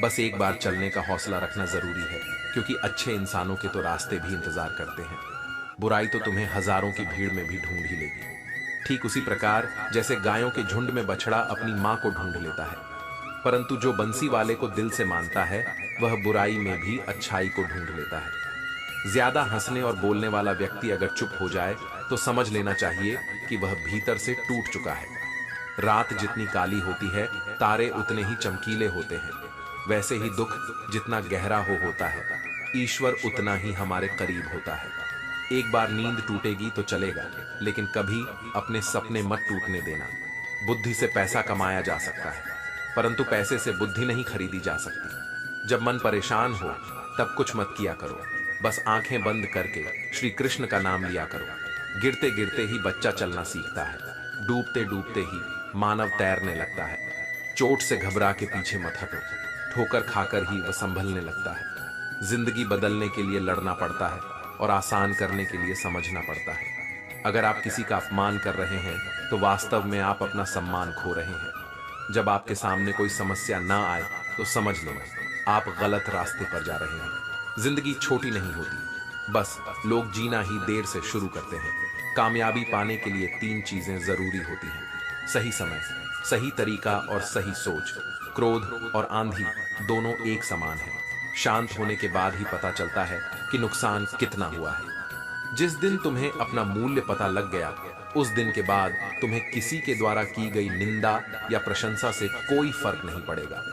बस एक बार चलने का हौसला रखना जरूरी है, क्योंकि अच्छे इंसानों के तो रास्ते भी इंतजार करते हैं। बुराई तो तुम्हें हजारों की भीड़ में भी ढूंढ ही लेगी। ठीक उसी प्रकार जैसे गायों के झुंड में बछड़ा अपनी मां को ढूंढ लेता है, परंतु जो बंसी वाले को दिल से मानता है वह बुराई में भी अच्छाई को ढूंढ लेता है। ज्यादा हंसने और बोलने वाला व्यक्ति अगर चुप हो जाए तो समझ लेना चाहिए कि वह भीतर से टूट चुका है। रात जितनी काली होती है, तारे उतने ही चमकीले होते हैं। वैसे ही दुख जितना गहरा होता है, ईश्वर उतना ही हमारे करीब होता है। एक बार नींद टूटेगी तो चलेगा, लेकिन कभी अपने सपने मत टूटने देना। बुद्धि से पैसा कमाया जा सकता है, परंतु पैसे से बुद्धि नहीं खरीदी जा सकती। जब मन परेशान हो तब कुछ मत किया करो, बस आंखें बंद करके श्री कृष्ण का नाम लिया करो। गिरते गिरते ही बच्चा चलना सीखता है, डूबते डूबते ही मानव तैरने लगता है। चोट से घबरा के पीछे मत हटो, ठोकर खाकर ही वह संभलने लगता है। जिंदगी बदलने के लिए लड़ना पड़ता है, और आसान करने के लिए समझना पड़ता है। अगर आप किसी का अपमान कर रहे हैं तो वास्तव में आप अपना सम्मान खो रहे हैं। जब आपके सामने कोई समस्या ना आए तो समझ लेना आप गलत रास्ते पर जा रहे हैं। जिंदगी छोटी नहीं होती, बस लोग जीना ही देर से शुरू करते हैं। कामयाबी पाने के लिए 3 चीजें जरूरी होती हैं: सही समय, सही तरीका और सही सोच। क्रोध और आंधी दोनों एक समान हैं। शांत होने के बाद ही पता चलता है कि नुकसान कितना हुआ है। जिस दिन तुम्हें अपना मूल्य पता लग गया, उस दिन के बाद तुम्हें किसी के द्वारा की गई निंदा या प्रशंसा से कोई फर्क नहीं पड़ेगा।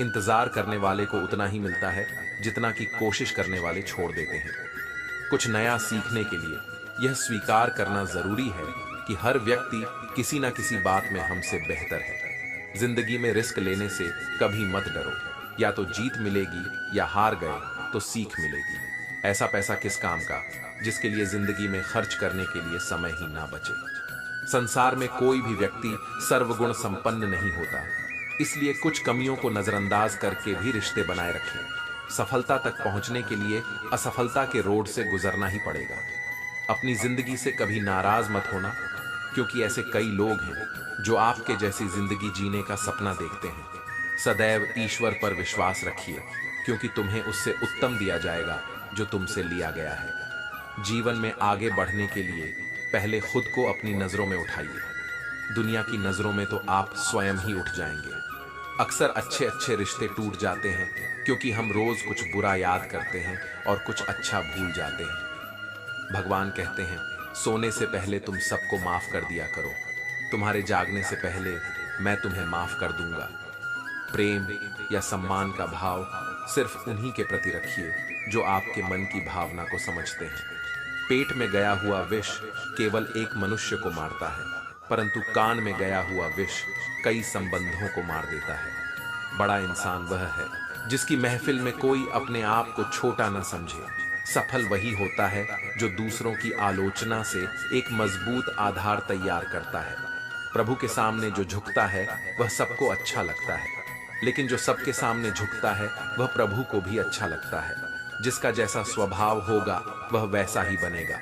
इंतजार करने वाले को उतना ही मिलता है जितना कि कोशिश करने वाले छोड़ देते हैं। कुछ नया सीखने के लिए यह स्वीकार करना जरूरी है कि हर व्यक्ति किसी न किसी बात में हमसे बेहतर है। जिंदगी में रिस्क लेने से कभी मत डरो, या तो जीत मिलेगी या हार गए तो सीख मिलेगी। ऐसा पैसा किस काम का जिसके लिए जिंदगी में खर्च करने के लिए समय ही ना बचे। संसार में कोई भी व्यक्ति सर्वगुण संपन्न नहीं होता, इसलिए कुछ कमियों को नजरअंदाज करके भी रिश्ते बनाए रखें। सफलता तक पहुंचने के लिए असफलता के रोड से गुजरना ही पड़ेगा। अपनी जिंदगी से कभी नाराज मत होना, क्योंकि ऐसे कई लोग हैं जो आपके जैसी जिंदगी जीने का सपना देखते हैं। सदैव ईश्वर पर विश्वास रखिए, क्योंकि तुम्हें उससे उत्तम दिया जाएगा जो तुमसे लिया गया है। जीवन में आगे बढ़ने के लिए पहले खुद को अपनी नजरों में उठाइए। दुनिया की नजरों में तो आप स्वयं ही उठ जाएंगे। अक्सर अच्छे अच्छे रिश्ते टूट जाते हैं क्योंकि हम रोज कुछ बुरा याद करते हैं और कुछ अच्छा भूल जाते हैं। भगवान कहते हैं, सोने से पहले तुम सबको माफ कर दिया करो, तुम्हारे जागने से पहले मैं तुम्हें माफ कर दूंगा। प्रेम या सम्मान का भाव सिर्फ उन्हीं के प्रति रखिए जो आपके मन की भावना को समझते हैं। पेट में गया हुआ विष केवल एक मनुष्य को मारता है, परंतु कान में गया हुआ विष कई संबंधों को मार देता है। बड़ा इंसान वह है जिसकी महफिल में कोई अपने आप को छोटा न समझे, सफल वही होता है जो दूसरों की आलोचना से एक मजबूत आधार तैयार करता है। प्रभु के सामने जो झुकता है वह सबको अच्छा लगता है, लेकिन जो सबके सामने झुकता है वह प्रभु को भी अच्छा लगता है। जिसका जैसा स्वभाव होगा वह वैसा ही बनेगा।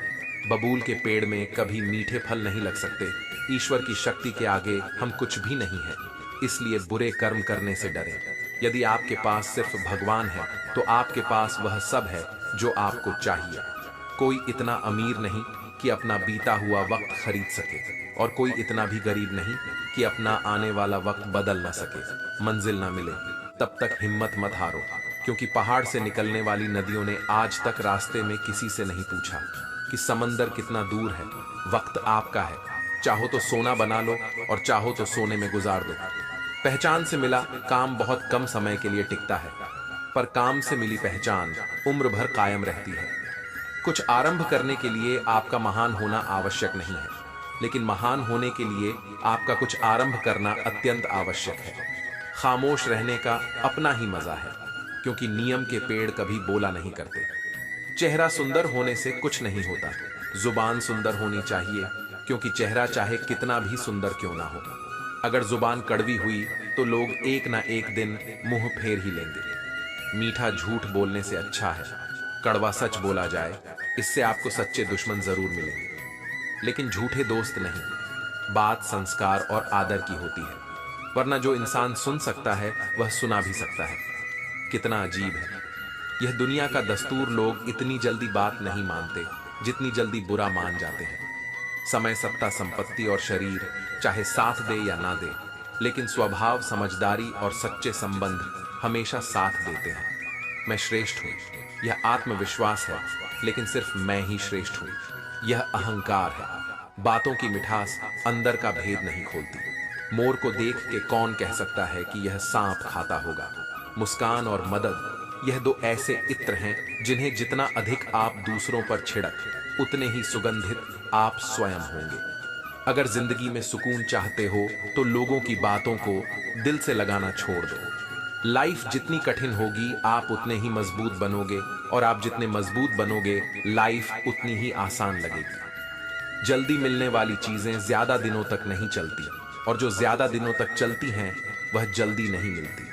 बबूल के पेड़ में कभी मीठे फल नहीं लग सकते। ईश्वर की शक्ति के आगे हम कुछ भी नहीं है, इसलिए बुरे कर्म करने से डरें। यदि आपके पास सिर्फ भगवान है तो आपके पास वह सब है जो आपको चाहिए। कोई इतना अमीर नहीं कि अपना बीता हुआ वक्त खरीद सके, और कोई इतना भी गरीब नहीं कि अपना आने वाला वक्त बदल ना सके। मंजिल ना मिले तब तक हिम्मत मत हारो, क्योंकि पहाड़ से निकलने वाली नदियों ने आज तक रास्ते में किसी से नहीं पूछा कि समंदर कितना दूर है। वक्त आपका है, चाहो तो सोना बना लो और चाहो तो सोने में गुजार दो। पहचान से मिला काम बहुत कम समय के लिए टिकता है, पर काम से मिली पहचान उम्र भर कायम रहती है। कुछ आरंभ करने के लिए आपका महान होना आवश्यक नहीं है, लेकिन महान होने के लिए आपका कुछ आरंभ करना अत्यंत आवश्यक है। खामोश रहने का अपना ही मजा है, क्योंकि नियम के पेड़ कभी बोला नहीं करते। चेहरा सुंदर होने से कुछ नहीं होता, जुबान सुंदर होनी चाहिए, क्योंकि चेहरा चाहे कितना भी सुंदर क्यों ना हो, अगर जुबान कड़वी हुई तो लोग एक ना एक दिन मुंह फेर ही लेंगे। मीठा झूठ बोलने से अच्छा है कड़वा सच बोला जाए, इससे आपको सच्चे दुश्मन जरूर मिलेंगे, लेकिन झूठे दोस्त नहीं। बात संस्कार और आदर की होती है, वरना जो इंसान सुन सकता है वह सुना भी सकता है। कितना अजीब है यह दुनिया का दस्तूर। लोग इतनी जल्दी बात नहीं मानते जितनी जल्दी बुरा मान जाते हैं। समय, सत्ता, संपत्ति और शरीर चाहे साथ दे या ना दे, लेकिन स्वभाव, समझदारी और सच्चे संबंध हमेशा साथ देते हैं। मैं श्रेष्ठ हूं, यह आत्मविश्वास है, लेकिन सिर्फ मैं ही श्रेष्ठ हूं। यह अहंकार है। बातों की मिठास अंदर का भेद नहीं खोलती। मोर को देख के कौन कह सकता है कि यह सांप खाता होगा। मुस्कान और मदद, यह दो ऐसे इत्र हैं जिन्हें जितना अधिक आप दूसरों पर छिड़क, उतने ही सुगंधित आप स्वयं होंगे। अगर जिंदगी में सुकून चाहते हो तो लोगों की बातों को दिल से लगाना छोड़ दो। लाइफ जितनी कठिन होगी आप उतने ही मजबूत बनोगे, और आप जितने मजबूत बनोगे लाइफ उतनी ही आसान लगेगी। जल्दी मिलने वाली चीजें ज्यादा दिनों तक नहीं चलती, और जो ज्यादा दिनों तक चलती हैं वह जल्दी नहीं मिलती।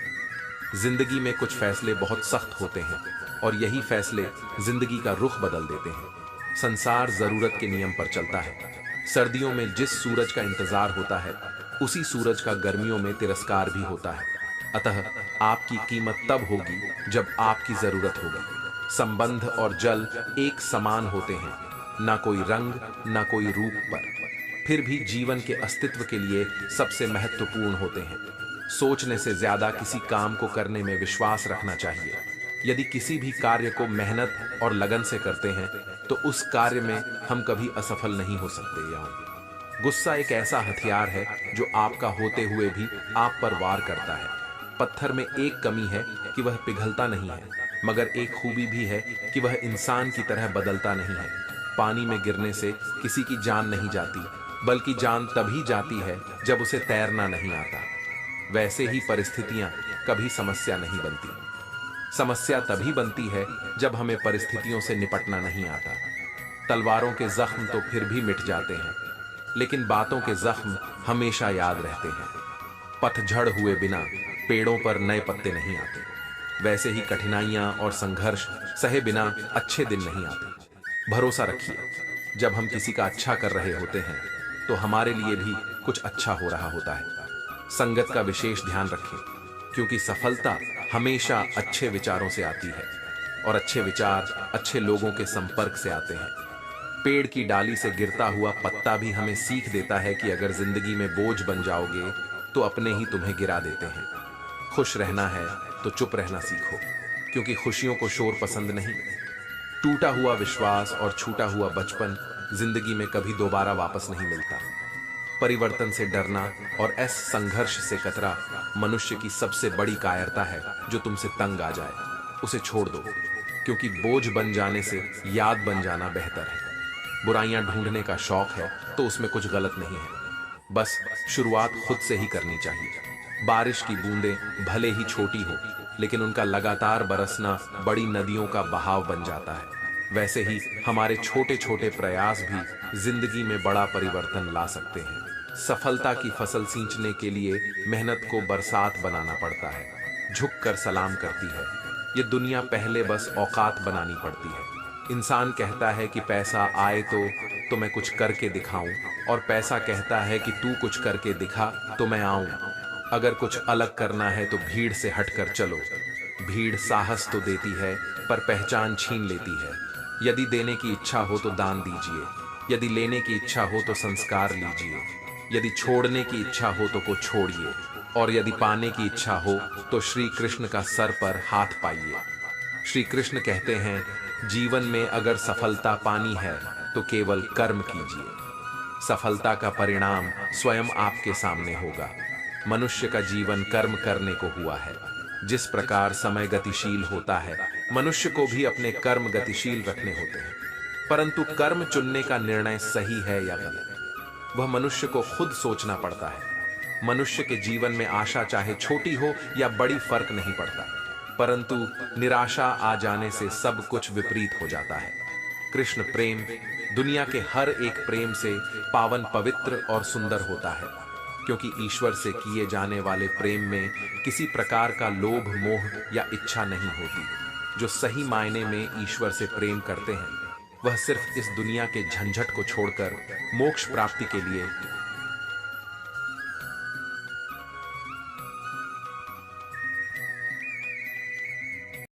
जिंदगी में कुछ फैसले बहुत सख्त होते हैं, और यही फैसले जिंदगी का रुख बदल देते हैं। संसार जरूरत के नियम पर चलता है। सर्दियों में जिस सूरज का इंतजार होता है, उसी सूरज का गर्मियों में तिरस्कार भी होता है। अतः आपकी कीमत तब होगी जब आपकी जरूरत होगी। संबंध और जल एक समान होते हैं, ना कोई रंग ना कोई रूप पर, फिर भी जीवन के अस्तित्व के लिए सबसे महत्वपूर्ण होते हैं। सोचने से ज्यादा किसी काम को करने में विश्वास रखना चाहिए। यदि किसी भी कार्य को मेहनत और लगन से करते हैं तो उस कार्य में हम कभी असफल नहीं हो सकते। यार, गुस्सा एक ऐसा हथियार है जो आपका होते हुए भी आप पर वार करता है। पत्थर में एक कमी है कि वह पिघलता नहीं है, मगर एक खूबी भी है कि वह इंसान की तरह बदलता नहीं है। पानी में गिरने से किसी की जान नहीं जाती, बल्कि जान तभी जाती है जब उसे तैरना नहीं आता। वैसे ही परिस्थितियां कभी समस्या नहीं बनती। समस्या तभी बनती है जब हमें परिस्थितियों से निपटना नहीं आता। तलवारों के जख्म तो फिर भी मिट जाते हैं, लेकिन बातों के जख्म हमेशा याद रहते हैं। पतझड़ हुए बिना पेड़ों पर नए पत्ते नहीं आते, वैसे ही कठिनाइयां और संघर्ष सहे बिना अच्छे दिन नहीं आते। भरोसा रखिए, जब हम किसी का अच्छा कर रहे होते हैं तो हमारे लिए भी कुछ अच्छा हो रहा होता है। संगत का विशेष ध्यान रखें, क्योंकि सफलता हमेशा अच्छे विचारों से आती है, और अच्छे विचार अच्छे लोगों के संपर्क से आते हैं। पेड़ की डाली से गिरता हुआ पत्ता भी हमें सीख देता है कि अगर जिंदगी में बोझ बन जाओगे तो अपने ही तुम्हें गिरा देते हैं। खुश रहना है तो चुप रहना सीखो, क्योंकि खुशियों को शोर पसंद नहीं। टूटा हुआ विश्वास और छूटा हुआ बचपन जिंदगी में कभी दोबारा वापस नहीं मिलता। परिवर्तन से डरना और संघर्ष से कतरा मनुष्य की सबसे बड़ी कायरता है। जो तुमसे तंग आ जाए उसे छोड़ दो, क्योंकि बोझ बन जाने से याद बन जाना बेहतर है। बुराइयां ढूंढने का शौक है तो उसमें कुछ गलत नहीं है, बस शुरुआत खुद से ही करनी चाहिए। बारिश की बूंदें भले ही छोटी हो, लेकिन उनका लगातार बरसना बड़ी नदियों का बहाव बन जाता है। वैसे ही हमारे छोटे छोटे प्रयास भी जिंदगी में बड़ा परिवर्तन ला सकते हैं। सफलता की फसल सींचने के लिए मेहनत को बरसात बनाना पड़ता है, झुककर सलाम करती है। ये दुनिया पहले बस औकात बनानी पड़ती है। इंसान कहता है कि पैसा आए तो मैं कुछ करके दिखाऊं, और पैसा कहता है कि तू कुछ करके दिखा तो मैं आऊं। अगर कुछ अलग करना है तो भीड़ से हटकर चलो। भीड़ साहस तो देती है पर पहचान छीन लेती है। यदि देने की इच्छा हो तो दान दीजिए, यदि लेने की इच्छा हो तो संस्कार लीजिए, यदि छोड़ने की इच्छा हो तो को छोड़िए, और यदि पाने की इच्छा हो तो श्री कृष्ण का सर पर हाथ पाइए। श्री कृष्ण कहते हैं, जीवन में अगर सफलता पानी है तो केवल कर्म कीजिए। सफलता का परिणाम स्वयं आपके सामने होगा। मनुष्य का जीवन कर्म करने को हुआ है। जिस प्रकार समय गतिशील होता है, मनुष्य को भी अपने कर्म गतिशील रखने होते हैं। परंतु कर्म चुनने का निर्णय सही है या गलत, वह मनुष्य को खुद सोचना पड़ता है। मनुष्य के जीवन में आशा चाहे छोटी हो या बड़ी फर्क नहीं पड़ता, परंतु निराशा आ जाने से सब कुछ विपरीत हो जाता है। कृष्ण प्रेम दुनिया के हर एक प्रेम से पावन, पवित्र और सुंदर होता है, क्योंकि ईश्वर से किए जाने वाले प्रेम में किसी प्रकार का लोभ, मोह या इच्छा नहीं होती। जो सही मायने में ईश्वर से प्रेम करते हैं, वह सिर्फ इस दुनिया के झंझट को छोड़कर मोक्ष प्राप्ति के लिए